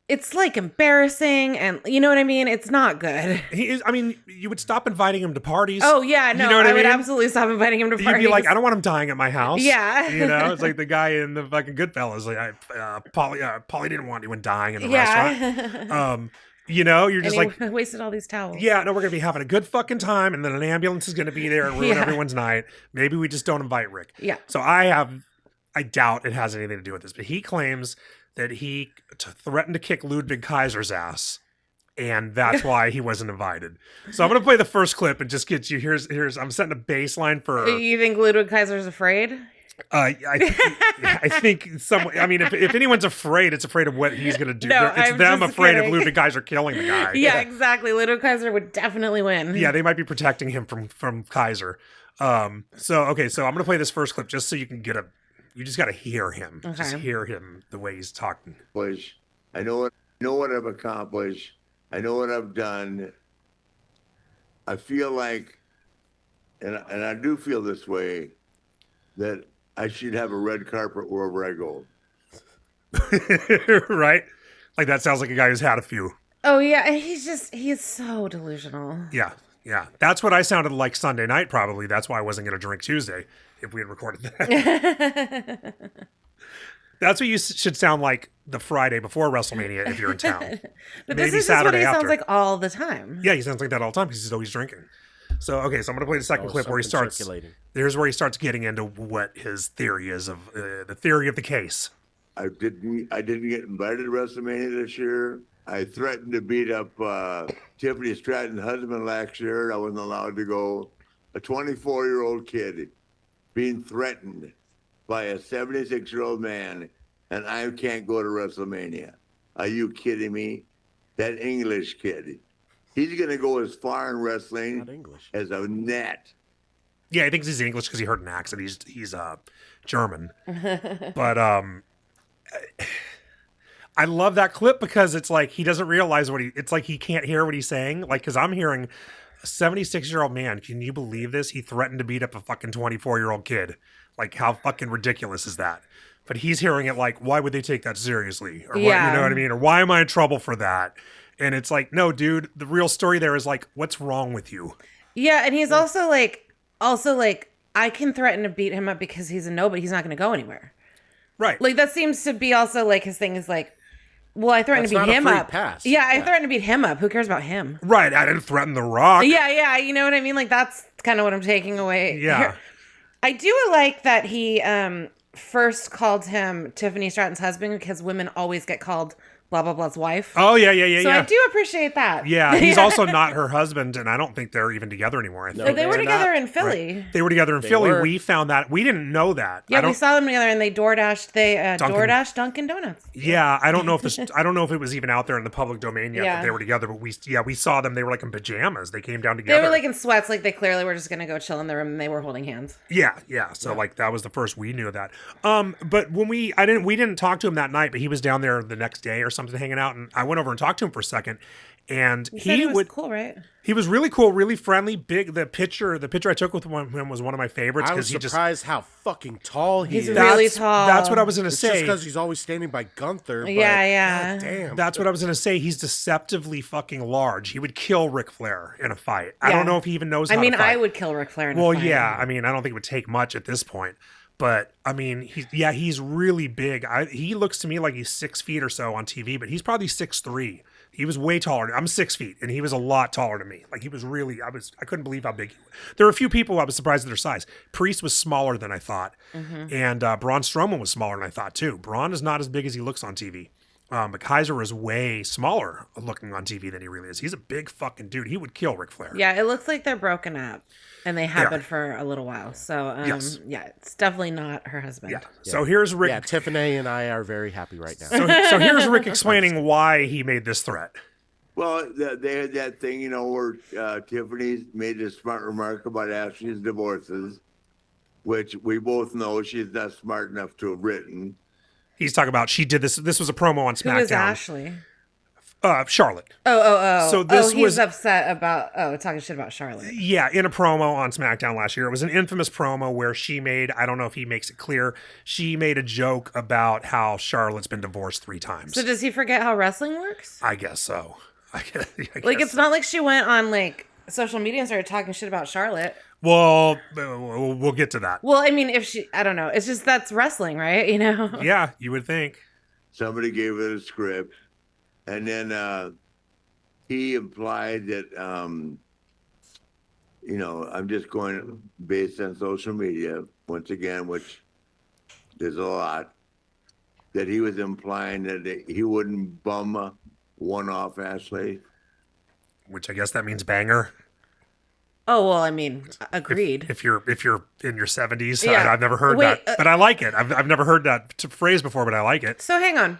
it's like embarrassing and you know what I mean? It's not good. He is, I mean, you would stop inviting him to parties. Oh yeah, no, you know what I would mean? absolutely stop inviting him to parties. You'd be like, I don't want him dying at my house. Yeah. You know, it's like the guy in the fucking Goodfellas. Like, Paulie didn't want anyone dying in the restaurant. You know, you're just and like... he wasted all these towels. Yeah, no, we're going to be having a good fucking time, and then an ambulance is going to be there and ruin everyone's night. Maybe we just don't invite Rick. Yeah. So I doubt it has anything to do with this, but he claims that he threatened to kick Ludwig Kaiser's ass, and that's why he wasn't invited. So I'm going to play the first clip and just get you, here's I'm setting a baseline for... You think Ludwig Kaiser's afraid? I think I mean, if anyone's afraid, it's afraid of what he's going to do. No, It's I'm them just afraid kidding. of Ludwig Kaiser killing the guy. Yeah, exactly. Ludwig Kaiser would definitely win. Yeah, they might be protecting him from Kaiser. So I'm going to play this first clip just so you can you just got to hear him. Okay. Just hear him the way he's talking. I know what I've accomplished. I know what I've done. I feel like, and I do feel this way, that I should have a red carpet wherever I go. Right? Like that sounds like a guy who's had a few. Oh yeah, and he's so delusional. Yeah. That's what I sounded like Sunday night, probably. That's why I wasn't going to drink Tuesday if we had recorded that. That's what you should sound like the Friday before WrestleMania if you're in town. But Maybe this is just Saturday what he after. sounds like all the time. Yeah, he sounds like that all the time because he's always drinking. So, I'm going to play the second clip where he starts... circulating. Here's where he starts getting into what his theory is of the theory of the case. I didn't get invited to WrestleMania this year. I threatened to beat up Tiffany Stratton's husband last year. I wasn't allowed to go. A 24-year-old kid being threatened by a 76-year-old man, and I can't go to WrestleMania. Are you kidding me? That English kid, he's going to go as far in wrestling as a net. Yeah, he thinks he's English because he heard an accent. He's German. But I love that clip because it's like he doesn't realize it's like he can't hear what he's saying. Like, because I'm hearing a 76-year-old man. Can you believe this? He threatened to beat up a fucking 24-year-old kid. Like, how fucking ridiculous is that? But he's hearing it like, why would they take that seriously? Or what, you know what I mean? Or why am I in trouble for that? And it's like, no, dude, the real story there is like, what's wrong with you? Yeah, and he's also like, I can threaten to beat him up because he's a nobody. He's not going to go anywhere. Right. Like, that seems to be also like his thing is like, well, I threatened to beat him up. Pass. Yeah, I threatened to beat him up. Who cares about him? Right. I didn't threaten The Rock. Yeah. You know what I mean? Like, that's kind of what I'm taking away. Yeah. Here. I do like that he first called him Tiffany Stratton's husband because women always get called blah, blah, blah's wife. Oh, yeah. So I do appreciate that. Yeah, he's also not her husband, and I don't think they're even together anymore. I think. No, they were together in Philly. Right. They were together in Philly. Were. We found that. We didn't know that. Yeah, we saw them together, and they DoorDashed Dunkin' Donuts. Yeah, I don't know if I don't know if it was even out there in the public domain yet that Yeah. they were together, but we saw them. They were like in pajamas. They came down together. They were like in sweats, like they clearly were just gonna go chill in their room, and they were holding hands. Yeah. So like that was the first we knew of that. But when we didn't talk to him that night, but he was down there the next day or something hanging out, and I went over and talked to him for a second, and He was cool, right? He was really cool, really friendly, big. The picture I took with him was one of my favorites I was because surprised how fucking tall he He's is. really tall. That's what I was going to It's just say. because he's always standing by Gunther. But Yeah. God damn. That's what I was going to say. He's deceptively fucking large. He would kill Ric Flair in a fight. I don't know if he even knows how to fight. I would kill Ric Flair in a fight. Well, yeah. I mean, I don't think it would take much at this point. But, I mean, he's really big. He looks to me like he's 6 feet or so on TV, but he's probably 6'3". He was way taller. I'm 6 feet, and he was a lot taller than me. Like, he was really, I couldn't believe how big he was. There were a few people I was surprised at their size. Priest was smaller than I thought. And Braun Strowman was smaller than I thought, too. Braun is not as big as he looks on TV. But Kaiser is way smaller looking on TV than he really is. He's a big fucking dude. He would kill Ric Flair. Yeah, it looks like they're broken up, and they have been for a little while. So, Yes. yeah, it's definitely not her husband. Yeah. So here's Rick. Yeah, Tiffany and I are very happy right now. So here's Rick explaining why he made this threat. Well, they had that thing, you know, where Tiffany made a smart remark about Ashley's divorces, which we both know she's not smart enough to have written. He's talking about she did this. This was a promo on Who is SmackDown. Ashley? Charlotte. Oh. So this he's was upset about talking shit about Charlotte. Yeah, in a promo on SmackDown last year. It was an infamous promo where she made, I don't know if he makes it clear, she made a joke about how Charlotte's been divorced 3 times. So does he forget how wrestling works? I guess so. I guess Like, it's not like she went on like social media and started talking shit about Charlotte. Well, we'll get to that. Well, I mean, I don't know. It's just that's wrestling, right? You know? Yeah, you would think. Somebody gave it a script, and then he implied that, you know, I'm just going based on social media, once again, which there's a lot, that he was implying that he wouldn't bum one off Ashley. Which I guess that means banger. Oh, well, I mean, agreed. If you're in your 70s, Yeah. I've never heard Wait, that, but I like it. I've never heard that phrase before, but I like it. So hang on.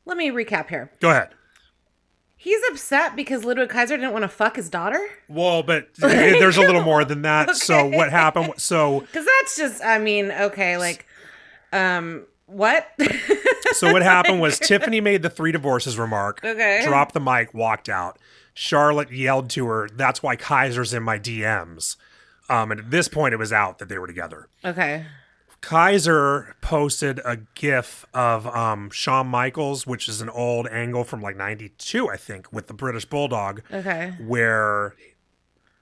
Let me recap here. Go ahead. He's upset because Ludwig Kaiser didn't want to fuck his daughter? Well, but there's a little more than that. So what happened? So Because that's just, I mean, okay, like, what? So what happened was Tiffany made the 3 divorces remark, Okay. dropped the mic, walked out. Charlotte yelled to her, "That's why Kaiser's in my DMs." And at this point, it was out that they were together. Okay. Kaiser posted a GIF of Shawn Michaels, which is an old angle from like '92, I think, with the British Bulldog, Okay. where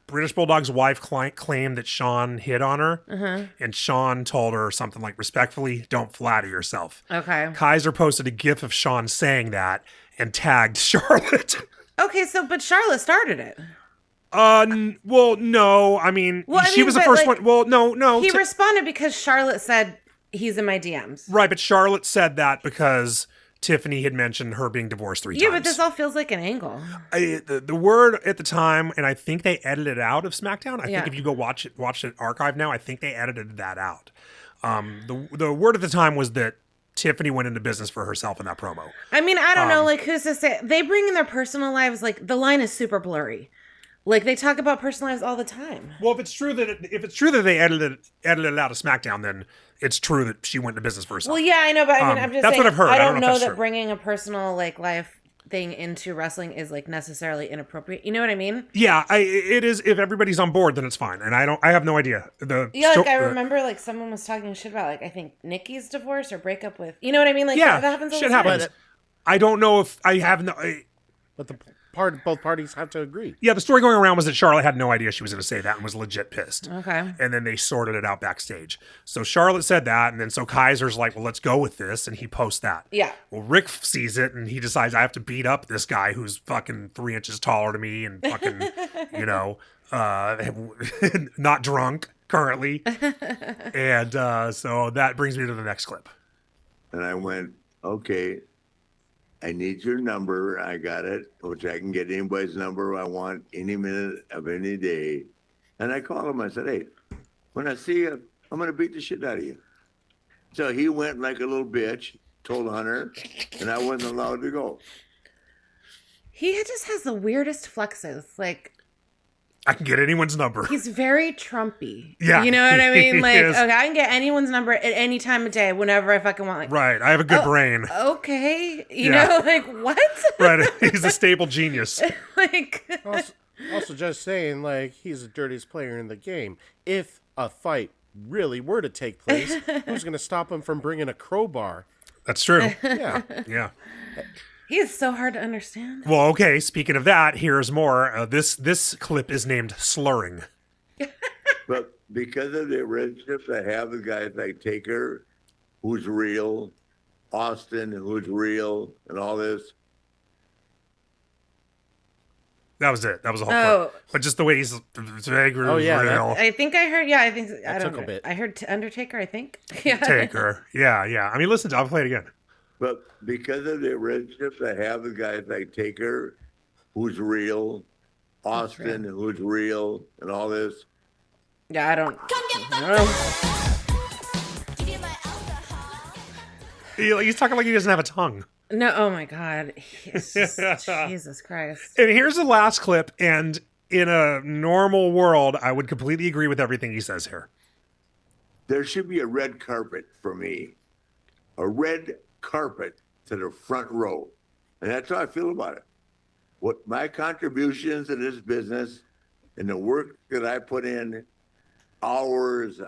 British Bulldog's wife claimed that Shawn hit on her, and Shawn told her something like, "Respectfully, don't flatter yourself." Okay. Kaiser posted a GIF of Shawn saying that and tagged Charlotte. Okay, so, but Charlotte started it. Well, no. I mean, she was the but, first like, one. Well, no. He responded because Charlotte said he's in my DMs. Right, but Charlotte said that because Tiffany had mentioned her being divorced 3 times. Yeah, but this all feels like an angle. The word at the time, and I think they edited it out of SmackDown. I Yeah. think if you go watch it archive now, I think they edited that out. The word at the time was that Tiffany went into business for herself in that promo. I mean, I don't know, like, who's to say? They bring in their personal lives, like, the line is super blurry. Like, they talk about personal lives all the time. Well, if it's true that they edited it out of SmackDown, then it's true that she went into business for herself. Well, yeah, I know, but I mean, I'm just that's saying, what I've heard. I don't if know that's that true. bringing a personal, like, life thing into wrestling is, like, necessarily inappropriate. You know what I mean? Yeah, it is. If everybody's on board, then it's fine. And I have no idea. Yeah, like, I remember, like, someone was talking shit about, like, I think Nikki's divorce or breakup with, you know what I mean? Like, yeah, that happens all shit the time. happens. I don't know if I have no. But both parties have to agree. Yeah, the story going around was that Charlotte had no idea she was going to say that and was legit pissed. Okay. And then they sorted it out backstage. So Charlotte said that, and then so Kaiser's like, well, let's go with this, and he posts that. Yeah. Well, Rick sees it, and he decides, I have to beat up this guy who's fucking 3 inches taller than me and fucking, not drunk currently. And so that brings me to the next clip. And I went, okay, I need your number. I got it, which I can get anybody's number I want any minute of any day. And I called him. I said, hey, when I see you, I'm going to beat the shit out of you. So he went like a little bitch, told Hunter, and I wasn't allowed to go. He just has the weirdest flexes. Like, I can get anyone's number. he's very Trumpy. Yeah, You know what I mean? he Like, is. okay, I can get anyone's number at any time of day, whenever I fucking want. Like, Right. I have a good brain. Okay. You Yeah. know, like, what? Right. He's a stable genius. Like, Also, just saying, like, he's the dirtiest player in the game. If a fight really were to take place, who's going to stop him from bringing a crowbar? That's true. Yeah. Yeah. he is so hard to understand. Well, okay. Speaking of that, here's more. This clip is named Slurring. But because of the relationships I have with guys like Taker, who's real, Austin, who's real, and all this, That was it. That was the whole Oh. clip. But just the way he's Taker, Oh, yeah, real. I think I heard, I think, I don't took a know. bit. I heard Undertaker, I think. Yeah. Taker. Yeah, yeah. I mean, listen, I'll play it again. but because of the relationships I have with guys like Taker, who's real, Austin, who's real, and all this, Yeah, I don't. He's talking like he doesn't have a tongue. No, oh my God. He's just, Jesus Christ. And here's the last clip. And in a normal world, I would completely agree with everything he says here. there should be a red carpet for me, a red carpet to the front row. And that's how I feel about it. What my contributions to this business and the work that I put in, hours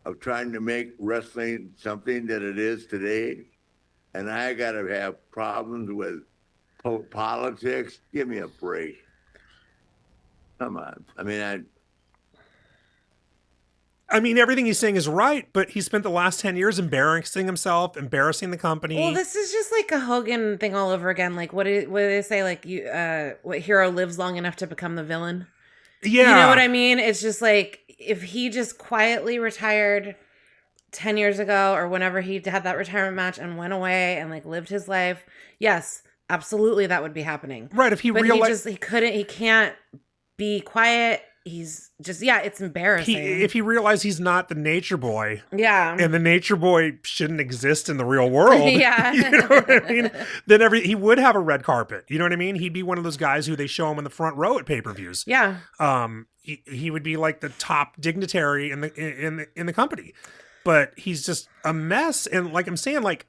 of trying to make wrestling something that it is today. And I got to have problems with politics. Give me a break. Come on. I mean, everything he's saying is right, but he spent the last 10 years embarrassing himself, embarrassing the company. Well, this is just like a Hogan thing all over again. Like, what do they say? Like, what hero lives long enough to become the villain? yeah. You know what I mean? It's just like, if he just quietly retired 10 years ago or whenever he had that retirement match and went away and like lived his life, yes, absolutely that would be happening. Right, if he But realized... he can't be quiet. He's just, it's embarrassing. If he realized he's not the nature boy, yeah. and the nature boy shouldn't exist in the real world, Yeah. you know what I mean? Then he would have a red carpet. You know what I mean? He'd be one of those guys who they show him in the front row at pay-per-views. Yeah. He would be like the top dignitary in the company, but he's just a mess. And like I'm saying, like,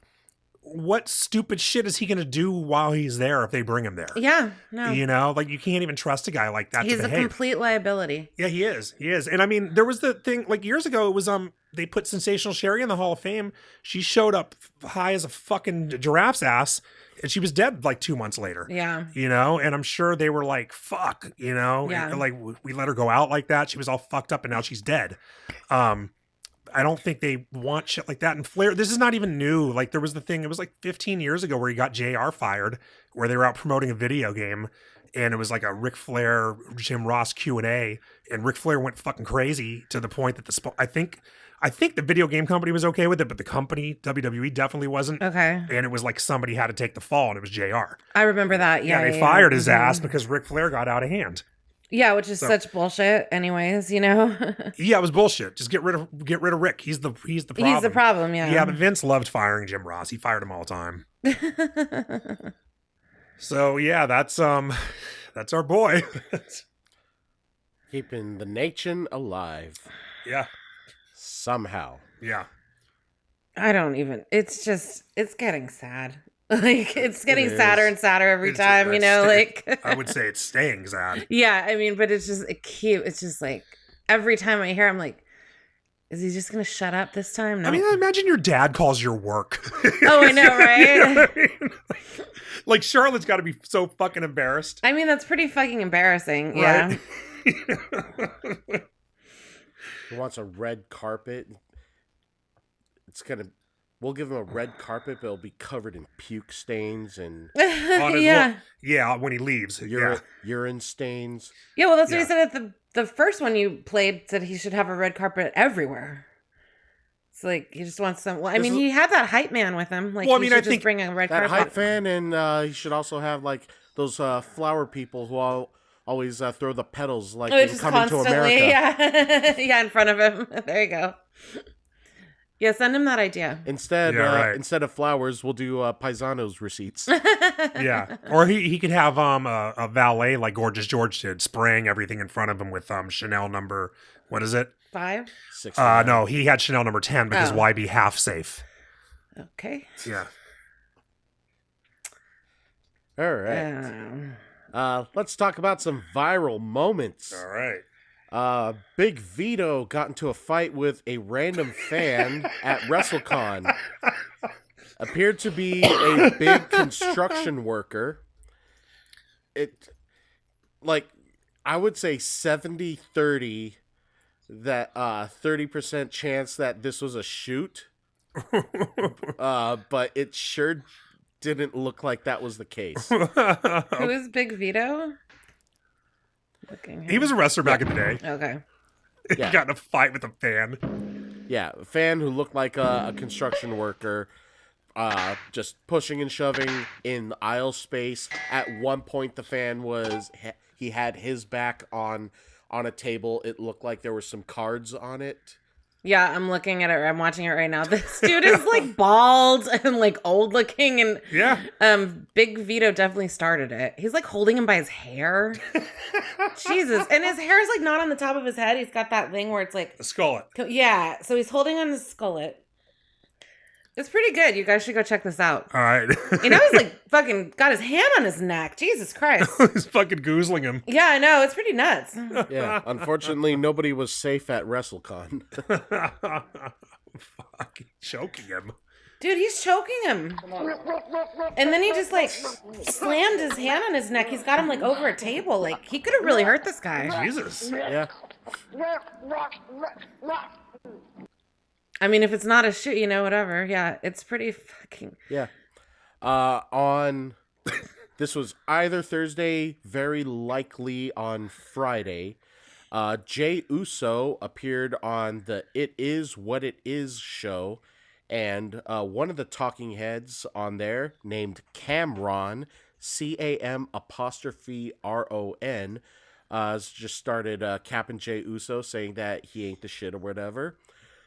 what stupid shit is he going to do while he's there if they bring him there? Yeah. No. You know, like you can't even trust a guy like that He's to a behave. complete liability. Yeah, he is. He is. And I mean, there was the thing like years ago, it was they put Sensational Sherry in the Hall of Fame. She showed up high as a fucking giraffe's ass and she was dead like 2 months later. Yeah. You know, and I'm sure they were like, fuck, you know, Yeah. and, like we let her go out like that. She was all fucked up and now she's dead. I don't think they want shit like that. And Flair, this is not even new. Like there was the thing, it was like 15 years ago where he got JR fired, where they were out promoting a video game. And it was like a Ric Flair, Jim Ross Q&A. And Ric Flair went fucking crazy to the point that I I think the video game company was okay with it, but the company, WWE, definitely wasn't. Okay. And it was like somebody had to take the fall, and it was JR. I remember that. Yeah. They fired his Mhm. ass because Ric Flair got out of hand. Yeah, which is such bullshit anyways, you know? Yeah, it was bullshit. Just get rid of Rick. He's the problem. He's the problem, yeah. Yeah, but Vince loved firing Jim Ross. He fired him all the time. So yeah, that's our boy. Keeping the nation alive Yeah. somehow. Yeah. I don't even, it's getting sad. Like, it's getting It sadder is. and sadder every It's- time, you know, like. I would say it's staying sad. Yeah, I mean, but it's just cute. It's just like, every time I hear, I'm like, is he just going to shut up this time? No. I mean, imagine your dad calls your work. Oh, I know, right? You know what I mean? Like, Charlotte's got to be so fucking embarrassed. I mean, that's pretty fucking embarrassing. Yeah. Right? He wants a red carpet. We'll give him a red carpet, but it'll be covered in puke stains and On his Yeah. Yeah, when he leaves. Yeah. urine stains. Yeah, well, that's what Yeah. he said at the first one you played, said he should have a red carpet everywhere. It's like, he just wants some. Well, I mean, he had that hype man with him. Like, Well, I he mean, should I just think bring a red That carpet. hype fan, and he should also have like those flower people who always throw the petals like Oh, in it's just Coming to constantly, America. yeah, yeah, in front of him. There you go. Yeah, send him that idea. Instead, Yeah, right. instead of flowers, we'll do Paisanos receipts. Yeah. Or he could have a valet like Gorgeous George did, spraying everything in front of him with Chanel number, what is it? 5. 69. No, he had Chanel number 10 because Oh. why be half safe? Okay. Yeah. All right. Let's talk about some viral moments. All right. Big Vito got into a fight with a random fan at WrestleCon. Appeared to be a big construction worker. I would say 70-30 that 30% chance that this was a shoot. But it sure didn't look like that was the case. Who is Big Vito? He was a wrestler back in the day. Okay. Yeah. He got in a fight with a fan. Yeah, a fan who looked like a construction worker, just pushing and shoving in the aisle space. At one point, the fan he had his back on a table. It looked like there were some cards on it. Yeah, I'm looking at it. I'm watching it right now. This dude is like bald and like old looking, and Yeah. Big Vito definitely started it. He's like holding him by his hair. Jesus, and his hair is like not on the top of his head. He's got that thing where it's like, A skullet. yeah. So he's holding on his skullet. It's pretty good. You guys should go check this out. All right. You know, he's like fucking got his hand on his neck. Jesus Christ. He's fucking goozling him. Yeah, I know. It's pretty nuts. Yeah, unfortunately, nobody was safe at WrestleCon. Fucking choking him. Dude, he's choking him. And then he just like slammed his hand on his neck. He's got him like over a table. Like, he could have really hurt this guy. Jesus. Yeah. I mean, if it's not a shoot, you know, whatever. Yeah, it's pretty fucking. Yeah. This was either Thursday, very likely on Friday. Jay Uso appeared on the It Is What It Is show, and one of the talking heads on there, named Camron, CAM''RON, just started capping Jay Uso, saying that he ain't the shit or whatever.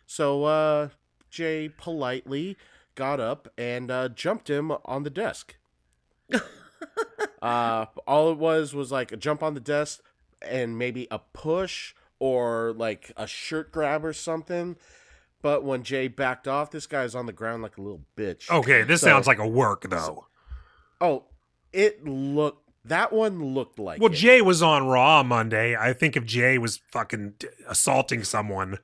So Jay politely got up and jumped him on the desk. All it was like a jump on the desk and maybe a push or like a shirt grab or something. But when Jay backed off, this guy's on the ground like a little bitch. Okay, this So- sounds like a work, though. Oh, that one looked like Well, it. Jay was on Raw Monday. I think if Jay was fucking assaulting someone,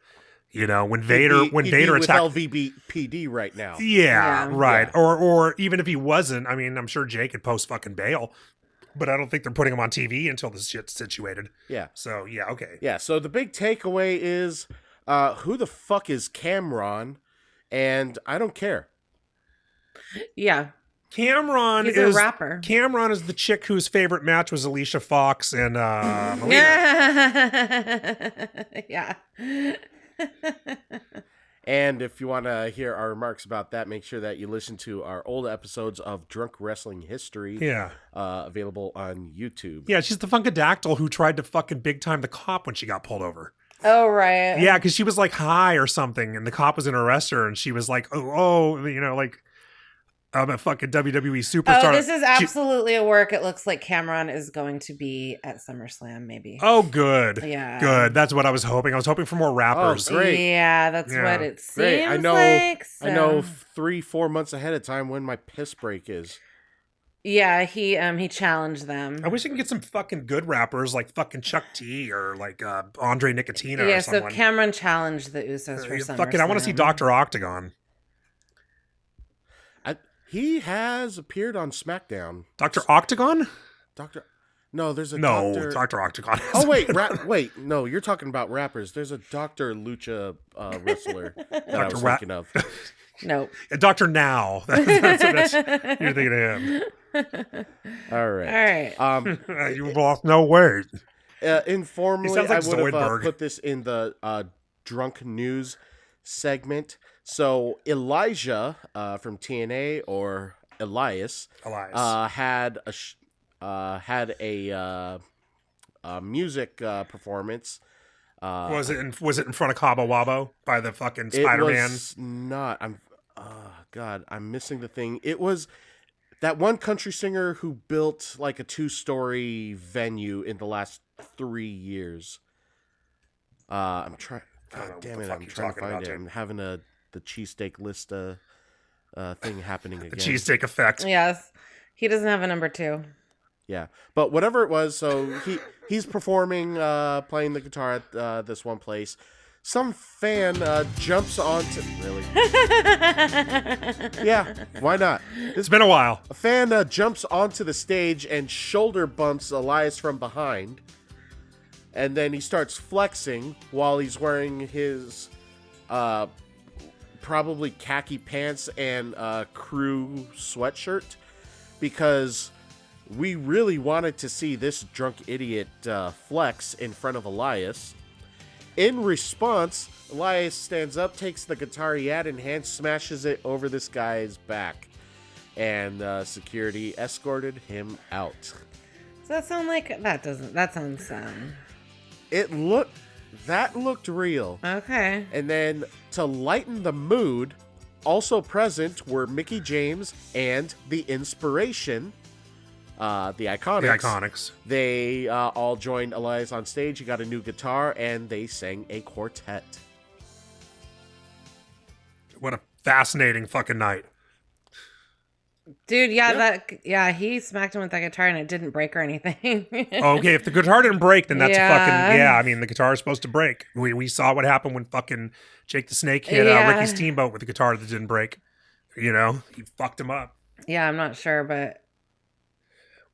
you know, when Vader He'd be Vader with attacked. LVPD right now. Yeah, Yeah. right. Yeah. Or even if he wasn't, I mean, I'm sure Jay could post fucking bail, but I don't think they're putting him on TV until this shit's situated. Yeah. So yeah, okay. Yeah, so the big takeaway is who the fuck is Camron? And I don't care. Yeah. Cameron He's is a rapper. Cameron is the chick whose favorite match was Alicia Fox and Melina. Yeah. And if you want to hear our remarks about that, make sure that you listen to our old episodes of Drunk Wrestling History. Yeah. Available on YouTube. Yeah, she's the Funkadactyl who tried to fucking big time the cop when she got pulled over. Oh, right. Yeah, because she was like high or something, and the cop was in her arrest her, and she was like, like, I'm a fucking WWE superstar. Oh, this is absolutely a work. It looks like Cameron is going to be at SummerSlam, maybe. Oh, good. Yeah. Good. That's what I was hoping. I was hoping for more rappers. Oh, great. Yeah, that's Yeah. what it seems Great. I know. like. I know 3-4 months ahead of time when my piss break is. Yeah, he challenged them. I wish I could get some fucking good rappers like fucking Chuck T or like Andre Nicotina Yeah, or so someone. Cameron challenged the Usos for SummerSlam. Fucking, I want to see Dr. Octagon. He has appeared on SmackDown. Dr. Octagon? No, there's a No, Dr. Dr. Octagon. Oh wait, no, you're talking about rappers. There's a Dr. Lucha wrestler that I was thinking of. Nope. Dr. Now. That's you're thinking of him. All right. You've lost no weight. Informally, He sounds like I would have Zoidberg. put this in the drunk news segment. So Elijah from TNA, or Elias, had a music performance. Was it in front of Cabo Wabo by the fucking Spider-Man? It was not. I'm missing the thing. It was that one country singer who built like a 2-story venue in the last 3 years. I'm trying. God damn it! I'm trying to find it. I'm having the cheesesteak lista thing happening again. The cheesesteak effect. Yes. He doesn't have a number 2. Yeah, but whatever it was, so he's performing, playing the guitar at this one place. Some fan jumps onto... Really? Yeah, why not? It's been a while. A fan jumps onto the stage and shoulder bumps Elias from behind. And then he starts flexing while he's wearing his probably khaki pants and crew sweatshirt. Because we really wanted to see this drunk idiot flex in front of Elias. In response, Elias stands up, takes the guitar he had in hand, smashes it over this guy's back. And security escorted him out. Does that sound like... That sounds... That looked real. Okay. And then to lighten the mood, also present were Mickey James and The Inspiration, the Iconics. The Iconics. They all joined Elias on stage. He got a new guitar, and they sang a quartet. What a fascinating fucking night. Dude, he smacked him with that guitar and it didn't break or anything. Okay, if the guitar didn't break, then that's Yeah. fucking... Yeah, I mean, the guitar is supposed to break. We saw what happened when fucking Jake the Snake hit Ricky Steamboat with the guitar that didn't break. You know? He fucked him up. Yeah, I'm not sure, but...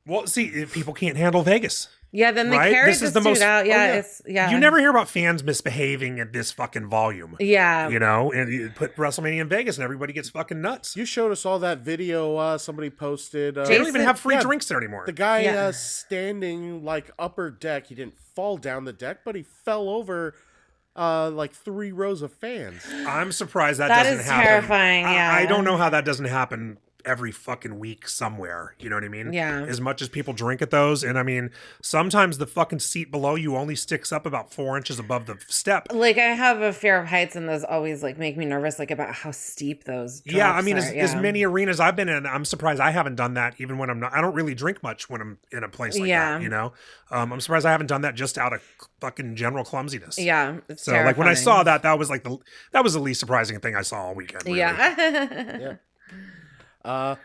Well, see, people can't handle Vegas. Yeah, then they Right? carried This this is the dude most- out. Yeah, yeah. it's... Yeah. You never hear about fans misbehaving at this fucking volume. Yeah. You know? And you put WrestleMania in Vegas and everybody gets fucking nuts. You showed us all that video somebody posted. They don't even Jason- have free yeah, drinks there anymore. The guy Yeah. standing like upper deck. He didn't fall down the deck, but he fell over like 3 rows of fans. I'm surprised that That doesn't is happen. terrifying, yeah. I don't know how that doesn't happen every fucking week somewhere. You know what I mean? Yeah. As much as people drink at those. And I mean, sometimes the fucking seat below you only sticks up about 4 inches above the step. Like, I have a fear of heights, and those always, like, make me nervous, like, about how steep those drops Yeah, I mean, are. as many arenas I've been in, I'm surprised I haven't done that even when I don't really drink much when I'm in a place like that, you know? I'm surprised I haven't done that just out of fucking general clumsiness. Yeah, it's So, like, when I saw terrifying. that was like that was the least surprising thing I saw all weekend. Really. Yeah.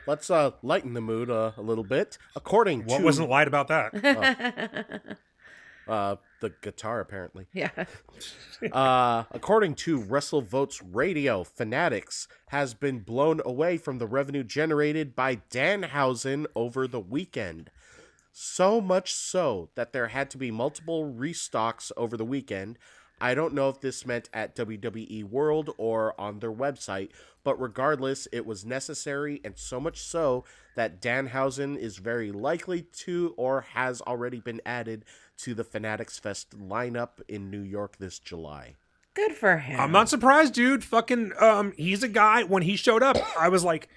Let's lighten the mood a little bit. According What to wasn't light about that? the guitar, apparently. Yeah. According to WrestleVotes Radio, Fanatics has been blown away from the revenue generated by Danhausen over the weekend. So much so that there had to be multiple restocks over the weekend. I don't know if this meant at WWE World or on their website, but regardless, it was necessary, and so much so that Danhausen is very likely to or has already been added to the Fanatics Fest lineup in New York this July. Good for him. I'm not surprised, dude. Fucking, he's a guy. When he showed up, I was like,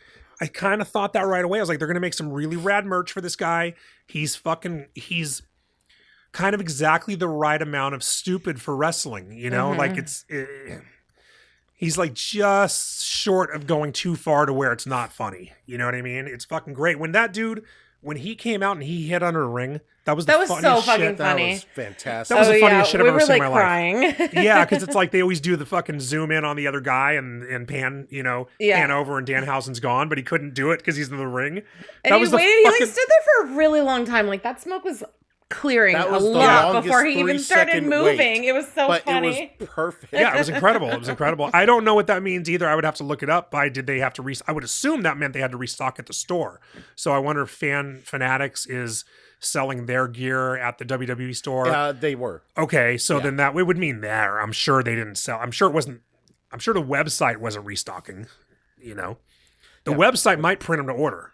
I kind of thought that right away. I was like, they're gonna make some really rad merch for this guy. He's kind of exactly the right amount of stupid for wrestling. You know, like he's like just short of going too far to where it's not funny. You know what I mean? It's fucking great. When he came out and he hit under a ring, that was so funniest fucking shit. funny. That was fantastic. That was the funniest shit I've ever seen in my crying. life. Yeah, because it's like they always do the fucking zoom in on the other guy and pan, pan over and Danhausen's gone, but he couldn't do it because he's in the ring. And he waited. He like stood there for a really long time. Like that smoke was clearing a lot before he even started moving. It was so funny. It was perfect. Yeah, it was incredible. It was incredible. I don't know what that means either. I would have to look it up. Did they have to I would assume that meant they had to restock at the store. So I wonder if Fanatics is selling their gear at the WWE store. They were. Okay, so then that it would mean there. I'm sure they didn't sell. I'm sure the website wasn't restocking. The website might print them to order.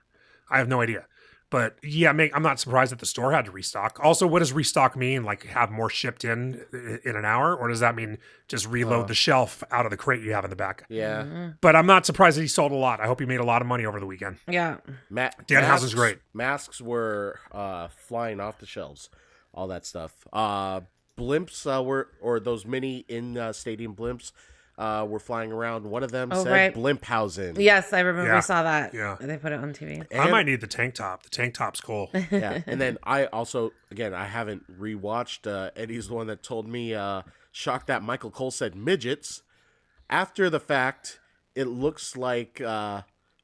I have no idea. But yeah, I'm not surprised that the store had to restock. Also, what does restock mean? Like have more shipped in an hour? Or does that mean just reload the shelf out of the crate you have in the back? Yeah. But I'm not surprised that he sold a lot. I hope he made a lot of money over the weekend. Yeah. Danhausen's great. Masks were flying off the shelves. All that stuff. Blimps or those mini in-stadium blimps were flying around. One of them said Blimphausen. Yes, I remember. I saw that. Yeah. They put it on TV. I might need the tank top. The tank top's cool. Yeah. And then I also, again, I haven't rewatched. Eddie's the one that told me, shocked that Michael Cole said midgets. After the fact, it looks like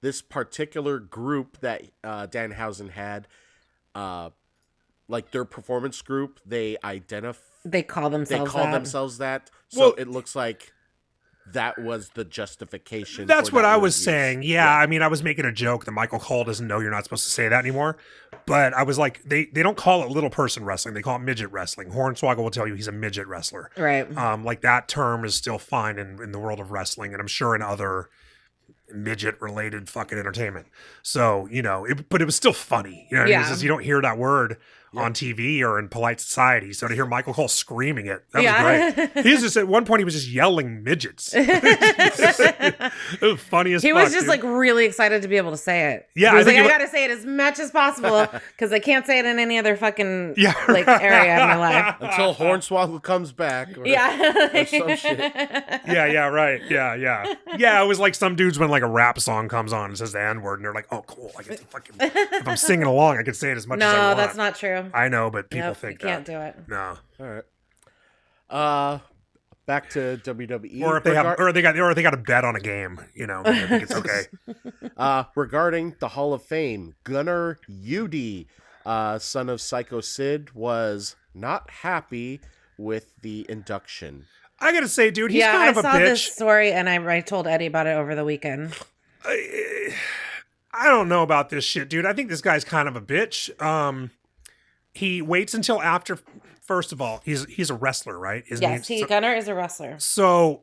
this particular group that Danhausen had, like their performance group, they call themselves that. So it looks like that was the justification. That's what I was saying. Yeah, I mean, I was making a joke that Michael Cole doesn't know you're not supposed to say that anymore. But I was like, they don't call it little person wrestling. They call it midget wrestling. Hornswoggle will tell you he's a midget wrestler. Right. Like that term is still fine in the world of wrestling. And I'm sure in other midget related fucking entertainment. So, but it was still funny. You know what I mean? It's just, you don't hear that word on TV or in polite society. So to hear Michael Cole screaming it, that was great. He's just, at one point, he was just yelling midgets. It was funny as fuck. He was just dude. like really excited to be able to say it. Yeah. He was I gotta say it as much as possible because I can't say it in any other fucking area of my life. Until Hornswoggle comes back. Or some shit. Yeah, right. Yeah. Yeah, it was like some dudes when like a rap song comes on and says the N-word and they're like, oh, cool. I get to fucking, if I'm singing along, I can say it as much as I want. No, that's not true. I know, but people think you can't do it. No. All right. Back to WWE. Or if they they got a bet on a game, I think it's okay. Regarding the Hall of Fame, Gunnar Udy, son of Psycho Sid, was not happy with the induction. I gotta say, dude, he's kind of a bitch. I saw this story and I told Eddie about it over the weekend. I don't know about this shit, dude. I think this guy's kind of a bitch. He waits until after. First of all, he's a wrestler, right? Gunnar is a wrestler. So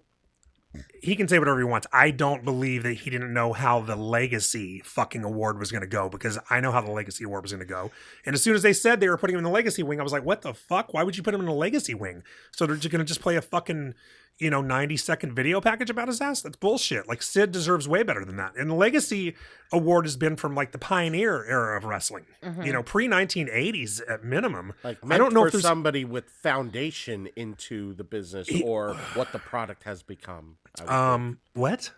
he can say whatever he wants. I don't believe that he didn't know how the Legacy fucking award was going to go, because I know how the Legacy award was going to go. And as soon as they said they were putting him in the Legacy wing, I was like, what the fuck? Why would you put him in the Legacy wing? So they're just going to just play a fucking 90-second video package about his ass? That's bullshit. Like, Sid deserves way better than that. And the Legacy award has been from like the pioneer era of wrestling, pre-1980s at minimum. Like, I don't know for if there's somebody with foundation into the business or what the product has become. What?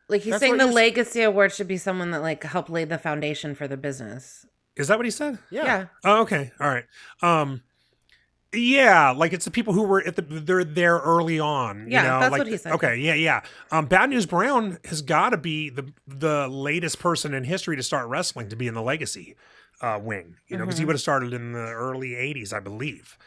Like, he's saying the Legacy award should be someone that like helped lay the foundation for the business. Is that what he said? Yeah. Oh, okay. All right. Yeah, like it's the people who were they're there early on. Yeah, that's like, what he said. Okay, yeah. Bad News Brown has got to be the latest person in history to start wrestling to be in the Legacy wing. Because he would have started in the early '80s, I believe.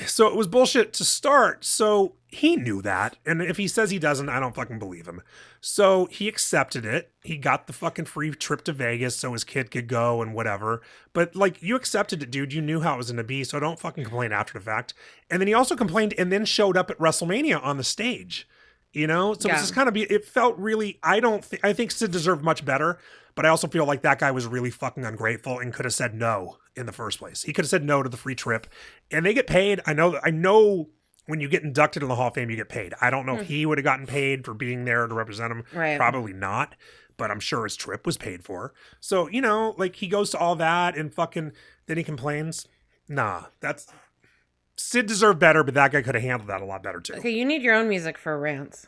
So it was bullshit to start. So he knew that. And if he says he doesn't, I don't fucking believe him. So he accepted it. He got the fucking free trip to Vegas so his kid could go and whatever. But like, you accepted it, dude. You knew how it was going to be. So don't fucking complain after the fact. And then he also complained and then showed up at WrestleMania on the stage. So it was just kind of it felt really, I think Sid deserved much better. But I also feel like that guy was really fucking ungrateful and could have said no in the first place. He could have said no to the free trip, and they get paid. I know when you get inducted in the Hall of Fame, you get paid. I don't know if he would have gotten paid for being there to represent him. Right. Probably not. But I'm sure his trip was paid for. So, you know, like he goes to all that and fucking then he complains. Nah, that's Sid deserved better, but that guy could have handled that a lot better too. Okay, you need your own music for rants.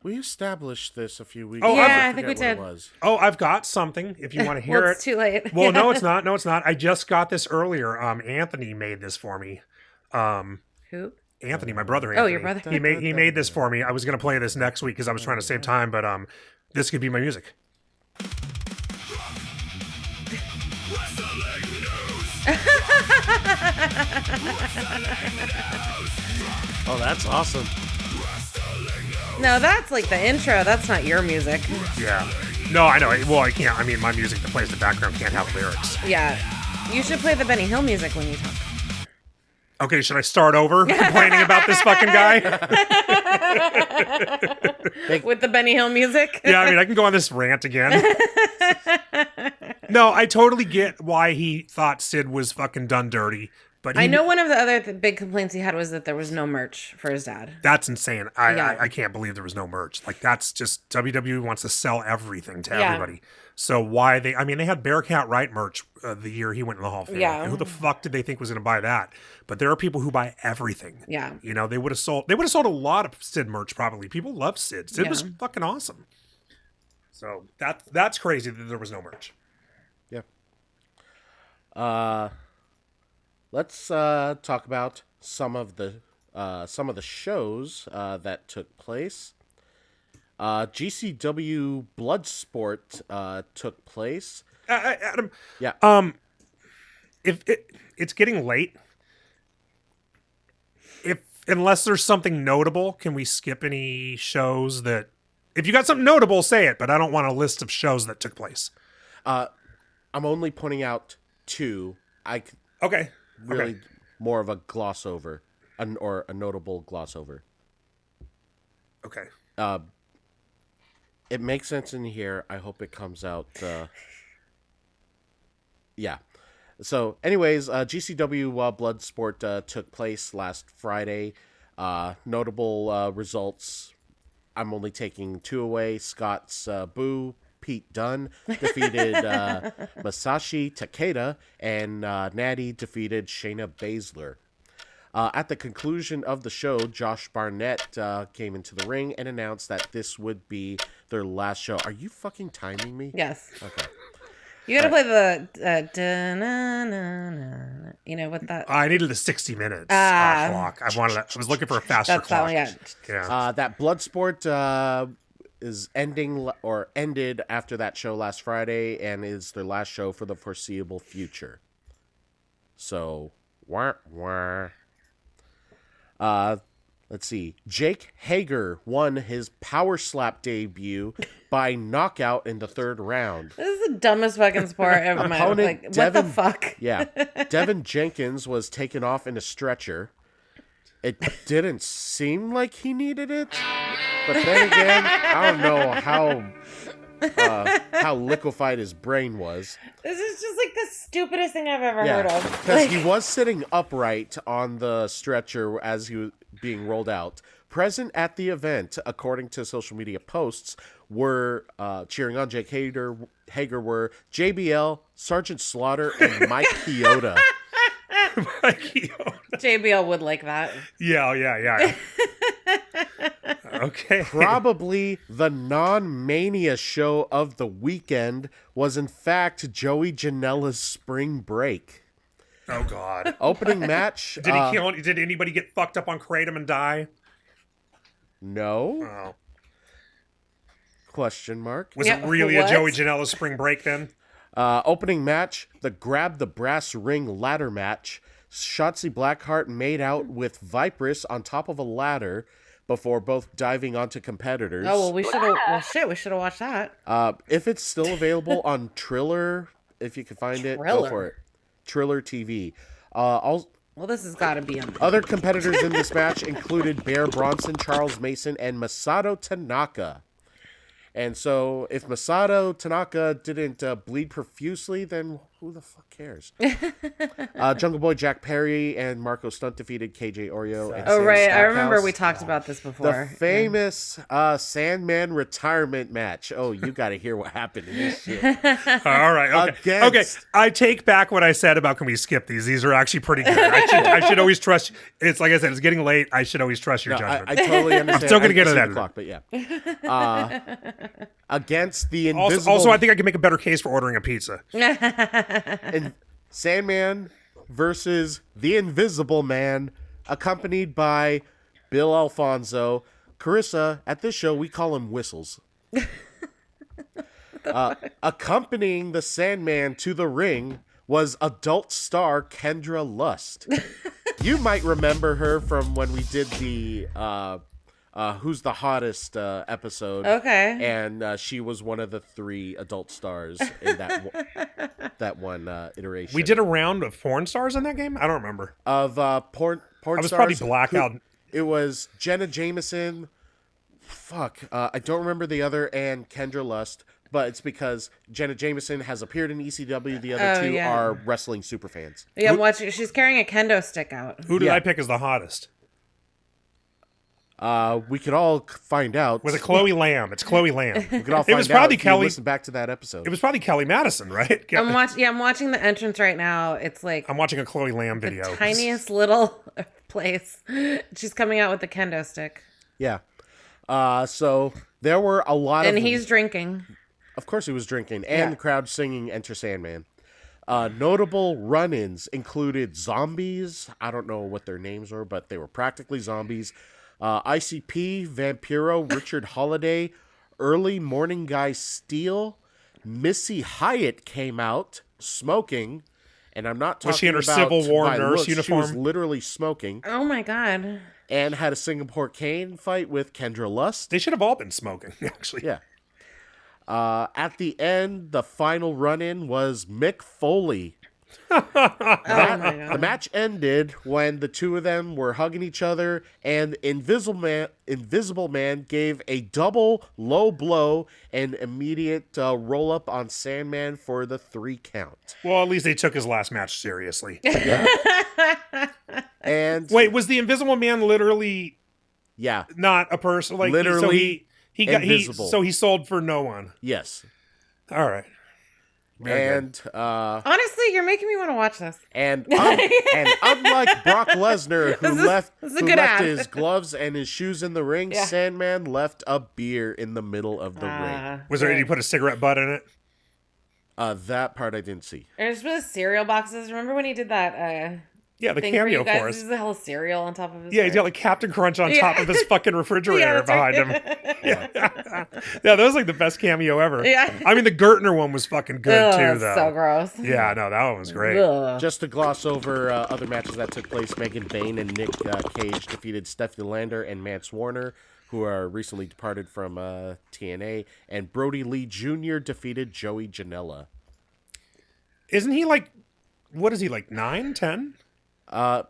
We established this a few weeks Oh, ago. yeah, I think we forget did. what it was. I've got something if you want to hear Well, it. it's too late. Well, no, it's not. No, it's not. I just got this earlier. Anthony made this for me. Who? Anthony, my brother. Oh, Anthony. your brother. He made this for me. I was going to play this next week because I was trying to save time, but this could be my music. Oh, that's awesome. No, that's like the intro. That's not your music. Yeah. No, I know. Well, I can't. I mean, my music that plays in the background can't have lyrics. Yeah. You should play the Benny Hill music when you talk. Okay, should I start over complaining about this fucking guy? With the Benny Hill music? Yeah, I mean, I can go on this rant again. No, I totally get why he thought Sid was fucking done dirty. But I know one of the other big complaints he had was that there was no merch for his dad. That's insane. Yeah. I can't believe there was no merch. Like, that's just WWE wants to sell everything to Yeah. everybody. So why they had Bearcat Wright merch the year he went in the Hall of Fame. Yeah. Who the fuck did they think was going to buy that? But there are people who buy everything. Yeah. You know, they would have sold a lot of Sid merch probably. People love Sid. Sid was fucking awesome. So that's crazy that there was no merch. Yeah. Let's talk about some of the shows that took place. GCW Bloodsport took place. Adam. Yeah. If it's getting late, unless there's something notable, can we skip any shows that? If you got something notable, say it. But I don't want a list of shows that took place. I'm only pointing out two. Okay. Really Okay. more of a gloss over, or a notable gloss over. Okay. It makes sense in here. I hope it comes out. Yeah. So, anyways, GCW Bloodsport took place last Friday. Notable results. I'm only taking two away. Scott's Boo, Pete Dunne defeated Masashi Takeda, and Natty defeated Shayna Baszler. At the conclusion of the show, Josh Barnett came into the ring and announced that this would be their last show. Are you fucking timing me? Yes. Okay. You gotta play the you know what that I needed a 60 minutes clock. I was looking for a faster that's clock. that one, Yeah. That Bloodsport is ended after that show last Friday and is their last show for the foreseeable future. So, let's see. Jake Hager won his Power Slap debut by knockout in the third round. This is the dumbest fucking sport ever. Opponent Like, what the Devin- fuck? Yeah. Devin Jenkins was taken off in a stretcher. It didn't seem like he needed it. But then again, I don't know how liquefied his brain was. This is just like the stupidest thing I've ever heard Yeah, of. because he was sitting upright on the stretcher as he was being rolled out. Present at the event, according to social media posts, were cheering on Jake Hager were JBL, Sergeant Slaughter, and Mike Chioda. JBL would like that. Yeah. Okay. Probably the non-mania show of the weekend was in fact Joey Janela's Spring Break. Oh God. Opening match. Did he kill? Did anybody get fucked up on Kratom and die? No. Oh. Question mark. Was Yeah, it really what? a Joey Janela Spring Break then? Opening match, the Grab the Brass Ring ladder match. Shotzi Blackheart made out with Viperous on top of a ladder before both diving onto competitors. Oh well, we should have. Well, shit, we should have watched that. If it's still available on Triller, if you can find it, go Triller? for it. Triller TV. Well, this has got to be on. Other competitors in this match included Bear Bronson, Charles Mason, and Masato Tanaka. And so, if Masato Tanaka didn't bleed profusely, then who the fuck cares? Jungle Boy Jack Perry and Marco Stunt defeated KJ Oreo. And Oh, Sam right. I remember Stackhouse. we talked about this before. The famous Sandman retirement match. Oh, you got to hear what happened in this shit. All right. Okay. Against- Okay. I take back what I said about can we skip these? These are actually pretty good. I should always trust. It's like I said, it's getting late. I should always trust your No, judgment. I totally understand. still gonna get I it see the edited. clock, but yeah. Against the invisible. Also, I think I can make a better case for ordering a pizza. and Sandman versus the Invisible Man, accompanied by Bill Alfonso. Carissa, at this show, we call him Whistles. Accompanying the Sandman to the ring was adult star Kendra Lust. You might remember her from when we did the Who's the Hottest episode. Okay. And she was one of the 3 adult stars in that one iteration. We did a round of porn stars in that game. I don't remember. Of porn I was stars. probably blackout. It was Jenna Jameson. I don't remember the other, and Kendra Lust. But it's because Jenna Jameson has appeared in ECW. The other 2 yeah. are wrestling superfans. Yeah, I'm watching. She's carrying a kendo stick out. Who did Yeah. I pick as the hottest? We could all find out. Was it Chloe Lamb? It's Chloe Lamb. We could all It find was out probably if you Kelly. listen back to that episode. It was probably Kelly Madison, right? I'm watching the entrance right now. It's like I'm watching a Chloe Lamb the video. tiniest little place. She's coming out with the kendo stick, Yeah. So there were a lot and of... he's drinking. Of course he was drinking, and Yeah. the crowd singing Enter Sandman. Notable run-ins included zombies. I don't know what their names were, but they were practically zombies. ICP, Vampiro, Richard Holiday, Early Morning Guy Steele, Missy Hyatt came out smoking, and I'm not talking Was she in her about Civil War by nurse looks. She was uniform? literally smoking, Oh my god. and had a Singapore cane fight with Kendra Lust. They should have all been smoking, actually. Yeah. At the end, the final run-in was Mick Foley. Oh my god. The match ended when the 2 of them were hugging each other, and Invisible Man gave a double low blow and immediate roll-up on Sandman for the 3 count. Well, at least they took his last match seriously. And Wait, was the Invisible Man literally yeah, not a person? Like Literally so he got invisible. so he sold for no one. yes. All right. Very good. And Honestly, you're making me want to watch this. and unlike Brock Lesnar, who This is a good ad. his gloves and his shoes in the ring, Yeah. Sandman left a beer in the middle of the ring. Was there? Did he put a cigarette butt in it? That part I didn't see. There's the cereal boxes. Remember when he did that Yeah, the thing for you you guys? for us. There's a whole cereal on top of his Yeah, he's shirt. got like Captain Crunch on Yeah. top of his fucking refrigerator Yeah, that's behind right. him. Yeah, that was like the best cameo ever. Yeah. I mean, the Gertner one was fucking good Ugh, too, that's though. so gross. Yeah, no, that one was great. Ugh. Just to gloss over other matches that took place, Megan Bain and Nick Cage defeated Stephanie Lander and Mance Warner, who are recently departed from TNA, and Brody Lee Jr. defeated Joey Janela. Isn't he like, what is he, like 9, 10? I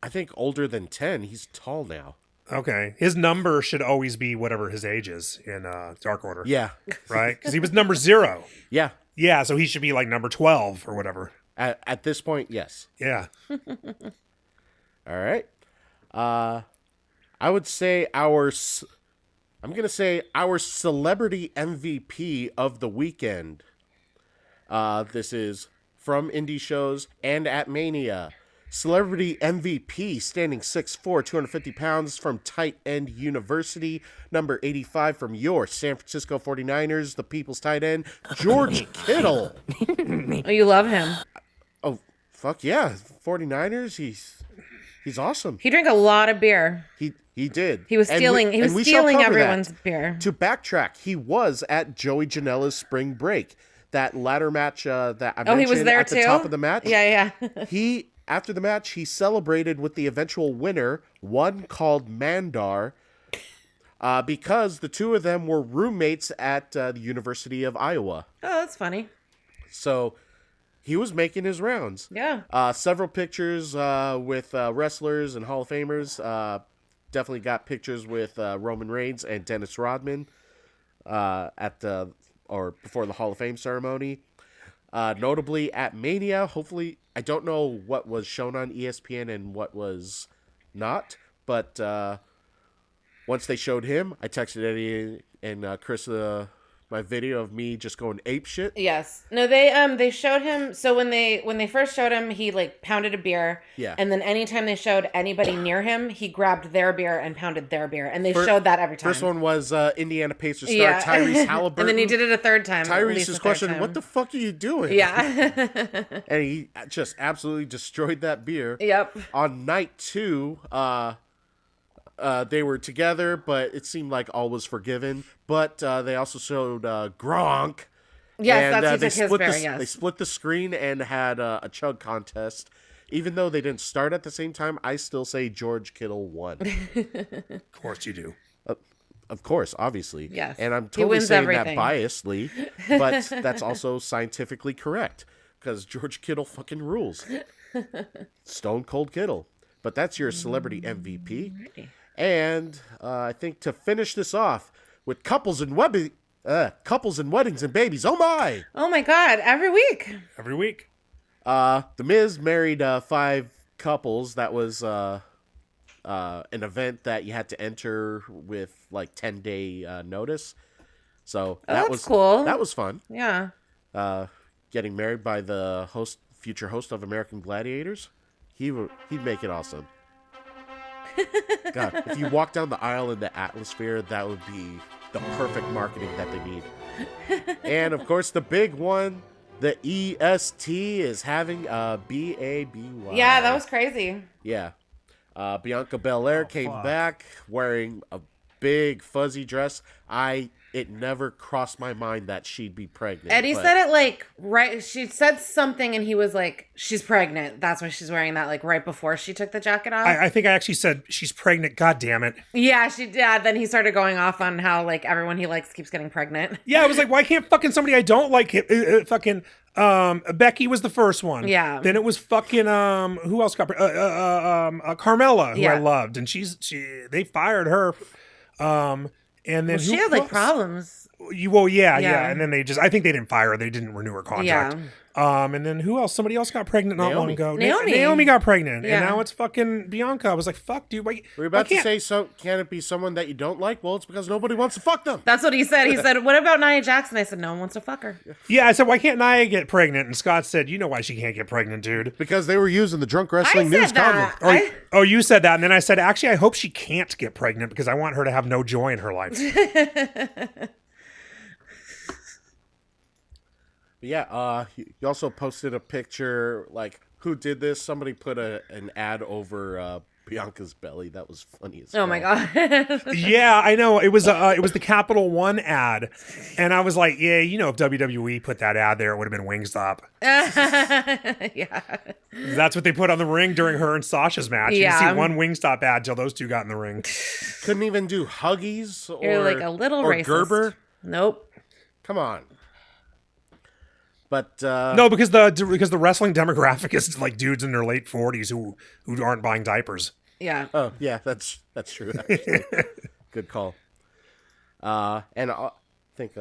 think older than 10. He's tall now. Okay. His number should always be whatever his age is in Dark Order. Yeah. Right? Because he was number 0. Yeah. Yeah, so he should be like number 12 or whatever. At this point, yes. Yeah. All right. I would say I'm going to say our celebrity MVP of the weekend. This is from indie shows and at Mania. Celebrity MVP, standing 6'4", 250 pounds, from Tight End University. Number 85 from your San Francisco 49ers, the people's tight end, George Kittle. Oh, you love him. Oh, fuck yeah. 49ers, he's awesome. He drank a lot of beer. He did. He was And stealing. we- He was and we shall stealing cover that. everyone's beer. To backtrack, he was at Joey Janela's spring break. That ladder match that I Oh, he mentioned was there at too. the top of the match. Yeah. After the match, he celebrated with the eventual winner, one called Mandar, because the 2 of them were roommates at the University of Iowa. Oh, that's funny. So he was making his rounds. Yeah. Several pictures with wrestlers and Hall of Famers. Definitely got pictures with Roman Reigns and Dennis Rodman before the Hall of Fame ceremony. Notably at Mania, hopefully, I don't know what was shown on ESPN and what was not, but once they showed him, I texted Eddie and Chris my video of me just going ape shit. Yes. No, they showed him. So when they first showed him, he like pounded a beer. Yeah. And then anytime they showed anybody near him, he grabbed their beer and pounded their beer. And they showed that every time. First one was Indiana Pacers star Tyrese Halliburton. And then he did it a third time. Tyrese is questioning, what the fuck are you doing? Yeah. And he just absolutely destroyed that beer. Yep. On night 2, they were together, but it seemed like all was forgiven. But they also showed Gronk. Yes, and, that's his beer, yes. They split the screen and had a chug contest. Even though they didn't start at the same time, I still say George Kittle won. Of course you do. Of course, obviously. Yes. And I'm totally wins saying everything. that biasly, but that's also scientifically correct. Because George Kittle fucking rules. Stone Cold Kittle. But that's your celebrity MVP. And I think to finish this off with couples and weddings and babies. Oh my! Oh my God! Every week. Every week. The Miz married 5 couples. That was an event that you had to enter with like 10-day notice. So that was cool. That was fun. Yeah. Getting married by the future host of American Gladiators. He'd make it awesome. God, if you walk down the aisle in the atmosphere, that would be the perfect marketing that they need. And of course, the big one, the EST is having a BABY. Yeah, that was crazy. Yeah. Bianca Belair came back wearing a big fuzzy dress. It never crossed my mind that she'd be pregnant. Eddie said it like right. She said something, and he was like, "She's pregnant." That's why she's wearing that like right before she took the jacket off. I think I actually said she's pregnant. God damn it. Yeah, she did. Then he started going off on how like everyone he likes keeps getting pregnant. Yeah, I was like, why can't fucking somebody I don't like fucking Becky was the first one. Yeah. Then it was fucking who else got Carmella, who I loved, and they fired her. And then she had like problems. Yeah. And then I think they didn't fire her. They didn't renew her contract. Yeah. And then who else? Somebody else got pregnant not long ago. Naomi got pregnant. Yeah. And now it's fucking Bianca. I was like, fuck, dude. We're about to say, can it be someone that you don't like? Well, it's because nobody wants to fuck them. That's what he said. He said, what about Nia Jackson? I said, no one wants to fuck her. Yeah, I said, why can't Nia get pregnant? And Scott said, you know why she can't get pregnant, dude. Because they were using the Drunk Wrestling News that. comment. Oh, you said that. And then I said, actually, I hope she can't get pregnant because I want her to have no joy in her life. Yeah, you also posted a picture, like, who did this? Somebody put an ad over Bianca's belly. That was funny as hell. Oh my God. Yeah, I know. It was the Capital One ad. And I was like, yeah, you know, if WWE put that ad there, it would have been Wingstop. Yeah. That's what they put on the ring during her and Sasha's match. Yeah. You can see one Wingstop ad till those two got in the ring. Couldn't even do Huggies or, You're like a little racist. Gerber? Nope. Come on. But no, because the wrestling demographic is like dudes in their late 40s who aren't buying diapers. Yeah. Oh yeah, that's true. Actually. Good call. And I think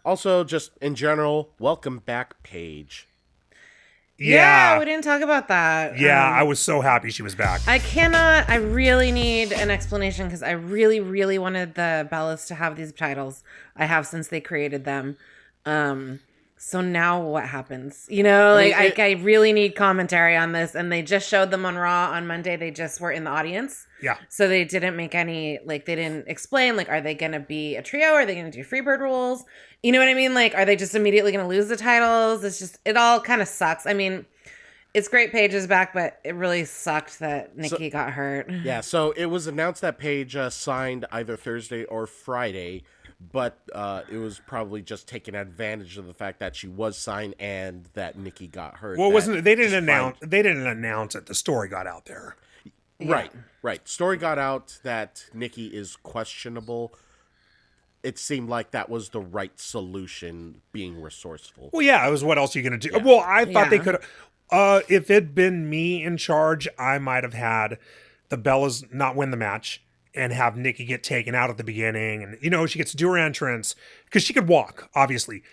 also just in general, welcome back, Paige. Yeah, we didn't talk about that. Yeah, I was so happy she was back. I really need an explanation because I really, really wanted the Bellas to have these titles. I have since they created them. So now what happens? You know, like I really need commentary on this. And they just showed them on Raw on Monday. They just were in the audience. Yeah. So they didn't make any, like, they didn't explain, like, are they going to be a trio? Are they going to do Freebird rules? You know what I mean? Like, are they just immediately going to lose the titles? It's just, it all kind of sucks. I mean, it's great Paige is back, but it really sucked that Nikki got hurt. Yeah, so it was announced that Paige signed either Thursday or Friday, but it was probably just taking advantage of the fact that she was signed and that Nikki got hurt. Well, they didn't announce it. The story got out there. Yeah. Right. Story got out that Nikki is questionable. It seemed like that was the right solution, being resourceful. Well, yeah, it was what else are you going to do? Yeah. Well, I thought they could if it'd been me in charge, I might have had the Bellas not win the match and have Nikki get taken out at the beginning. And, you know, she gets to do her entrance because she could walk, obviously.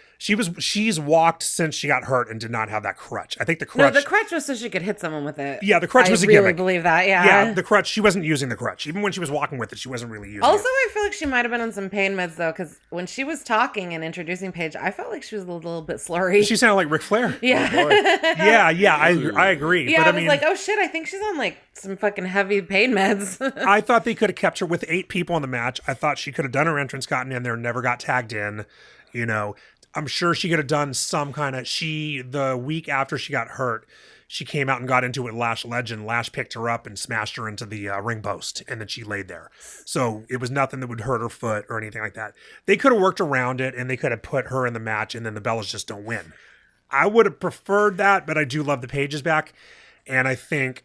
She's walked since she got hurt and did not have that crutch. I think the No, crutch. the crutch was so she could hit someone with it. Yeah, the crutch was a I really gimmick. believe that. Yeah. Yeah, the crutch. She wasn't using the crutch. Even when she was walking with it, she wasn't really using Also, it. I feel like she might have been on some pain meds though, because when she was talking and introducing Paige, I felt like she was a little bit slurry. She sounded like Ric Flair. Yeah. Yeah, I agree. Yeah, but I was like, oh shit, I think she's on like some fucking heavy pain meds. I thought they could have kept her with 8 people in the match. I thought she could have done her entrance, gotten in there, never got tagged in. You know, I'm sure she could have done some kind of. The week after she got hurt, she came out and got into it with Lash Legend. Lash picked her up and smashed her into the ring post, and then she laid there. So it was nothing that would hurt her foot or anything like that. They could have worked around it, and they could have put her in the match, and then the Bellas just don't win. I would have preferred that, but I do love the Paiges back, and I think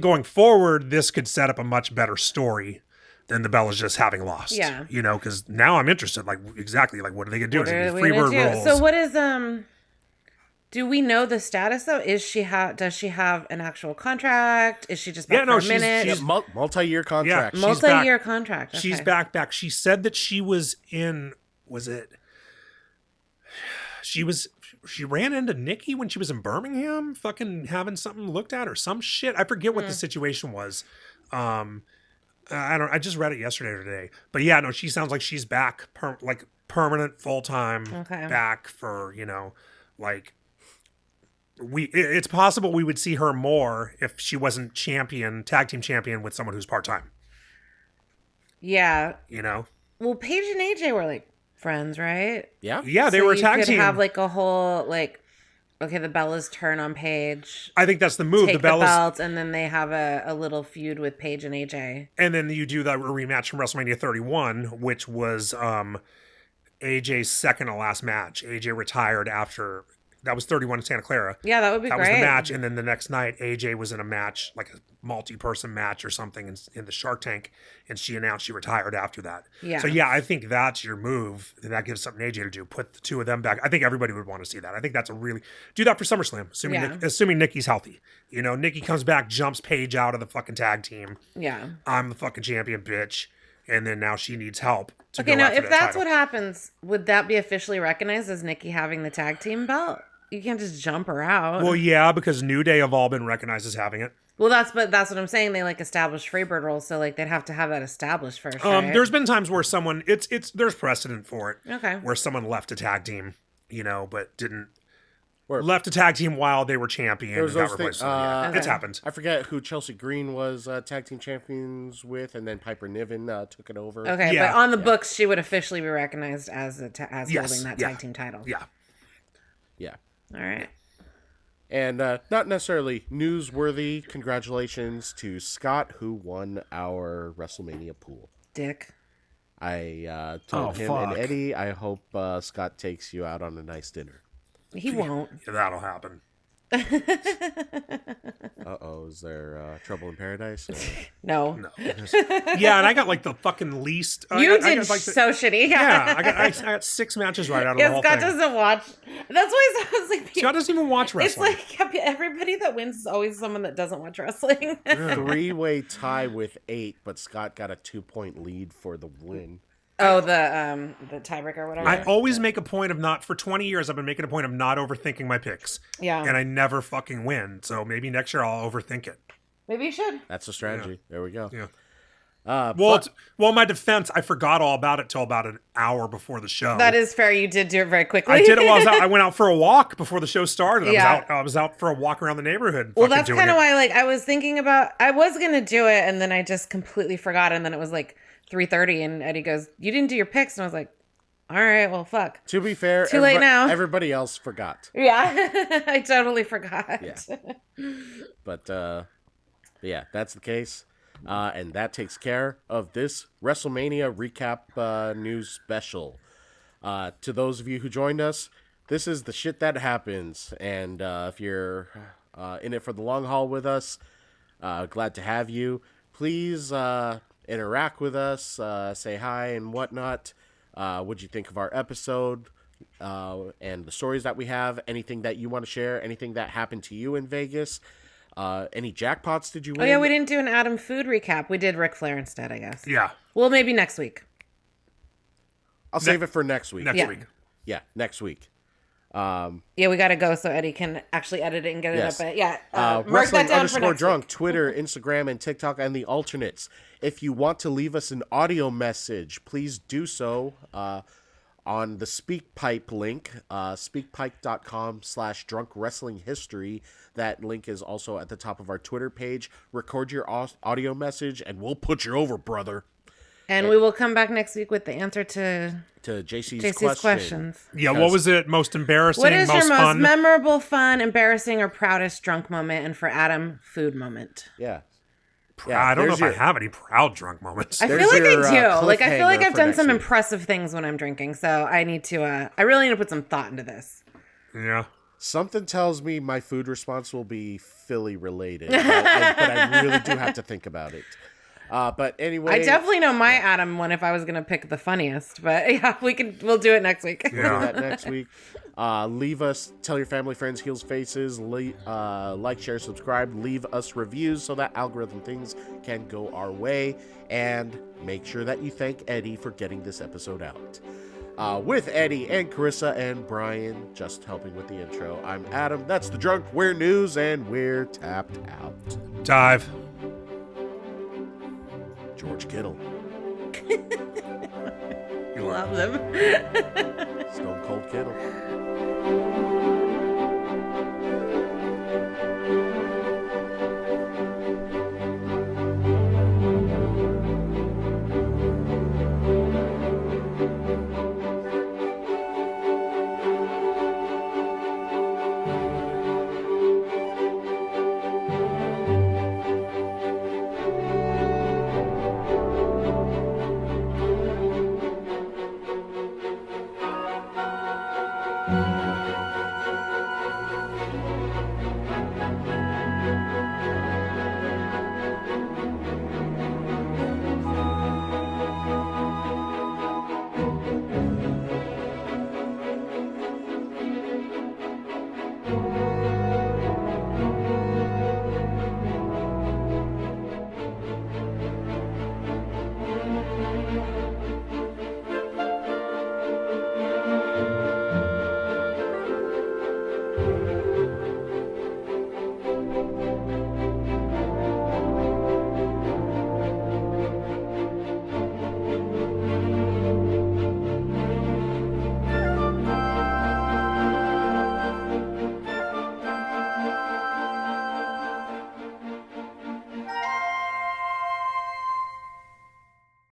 going forward, this could set up a much better story than the Bellas just having lost. Yeah. You know, because now I'm interested, like, exactly, like, what are they going to do? What Is are it we be gonna Freebird do? rules? So what is do we know the status though? Does she have an actual contract? Is she just back for a minute? she's- Multi-year contract. she's Multi-year back. contract. Okay. She's back. She said that she was in, she ran into Nikki when she was in Birmingham, fucking having something looked at or some shit. I forget what the situation was. I just read it yesterday or today, but yeah, no, she sounds like she's back, permanent, full-time, Okay. back for, you know, like, it's possible we would see her more if she wasn't tag team champion with someone who's part-time, Yeah. you know? Well, Paige and AJ were like friends, right? Yeah. Yeah, they So were a you tag could team. have like a whole like, okay, the Bellas turn on Paige, I think that's the move. take The Bellas, belt, and then they have a little feud with Paige and AJ. and then you do that rematch from WrestleMania 31, which was AJ's second to last match. AJ retired after that was 31 in Santa Clara. Yeah, that would be That great. was the match, and then the next night, AJ was in a match, like a multi-person match or something in the Shark Tank, and she announced she retired after that. Yeah. So yeah, I think that's your move. That gives something AJ to do. Put the two of them back. I think everybody would want to see that. I think that's do that for SummerSlam, assuming Nikki's healthy. You know, Nikki comes back, jumps Paige out of the fucking tag team. Yeah. I'm the fucking champion, bitch. And then now she needs help to Okay, go now after if that that's title. what happens, would that be officially recognized as Nikki having the tag team belt? You can't just jump her out. Well, yeah, because New Day have all been recognized as having it. Well, that's what I'm saying. They like established Freebird roles, so like they'd have to have that established first. Right? There's been times where someone there's precedent for it. Okay. Where someone left a tag team, you know, but didn't Or- left a tag team while they were champion There was and got those replaced. things, Yeah, Okay. it's happened. I forget who Chelsea Green was tag team champions with, and then Piper Niven took it over. Okay, Yeah. but on the books, she would officially be recognized as Yes, holding that yeah. tag team title. Yeah. Yeah. All right. And not necessarily newsworthy. Congratulations to Scott, who won our WrestleMania pool. Dick. I told him fuck. and Eddie, I hope Scott takes you out on a nice dinner. He won't. Yeah, that'll happen. Uh-oh, is there trouble in paradise? No. No. Yeah, and I got like the fucking least. You I did got, like, so shitty. yeah, I got 6 matches right out of the Yeah, whole Scott thing. doesn't watch. That's why I was like, Scott doesn't even watch it's wrestling. like everybody that wins is always someone that doesn't watch wrestling. Three-way tie with 8, but Scott got a 2-point lead for the win. Oh, the tiebreaker or whatever. I always make a point of not, for 20 years, I've been making a point of not overthinking my picks. Yeah. And I never fucking win. So maybe next year I'll overthink it. Maybe you should. That's a strategy. There we go. Yeah. Well, Well, in my defense, I forgot all about it till about an hour before the show. That is fair. You did do it very quickly. I did it while I went out for a walk before the show started. Yeah. I was out for a walk around the neighborhood. Well, fucking that's doing kind of it. why, like, I was thinking about, I was going to do it, and then I just completely forgot, and then it was, like, 3:30, and Eddie goes, you didn't do your picks, and I was like, all right, well, fuck. to be fair, Too late now. Everybody else forgot. Yeah, I totally forgot. Yeah. But yeah, that's the case. And that takes care of this WrestleMania recap news special. To those of you who joined us, this is the shit that happens. And if you're in it for the long haul with us, glad to have you. Please interact with us, say hi and whatnot. What'd you think of our episode? And the stories that we have, anything that you want to share, anything that happened to you in Vegas, any jackpots did you win? Oh, yeah, we didn't do an Adam food recap. We did Ric Flair instead, I guess. Yeah. Well, maybe next week. I'll save it for next week. Next Yeah. week. Yeah, next week. Yeah, we got to go so Eddie can actually edit it and get it Yes. up. But yeah, mark that Wrestling down for _ next drunk, week. Twitter, Instagram, and TikTok, and the alternates. If you want to leave us an audio message, please do so on the SpeakPipe link, speakpipe.com/drunk wrestling history. That link is also at the top of our Twitter page. Record your audio message, and we'll put you over, brother. And we will come back next week with the answer to JC's questions. Yeah, what was it? Most embarrassing, What is most your most fun? memorable, fun, embarrassing, or proudest drunk moment? And for Adam, food moment. Yeah. I don't know there's if I have any proud drunk moments. I There's feel like your, I do. Like I feel like cliffhanger I've for done next some week. impressive things when I'm drinking, so I need to. I really need to put some thought into this. Yeah. Something tells me my food response will be Philly related, but I really do have to think about it. But anyway, I definitely know my Adam one if I was gonna pick the funniest, but yeah, we'll do it next week. we'll do that next week. Leave us, tell your family, friends, heels, faces, like, share, subscribe, leave us reviews so that algorithm things can go our way, and make sure that you thank Eddie for getting this episode out. With Eddie and Carissa and Brian just helping with the intro, I'm Adam. That's the Drunk We're News, and we're tapped out. Dive. George Kittle. Love them. Stone Cold Kittle.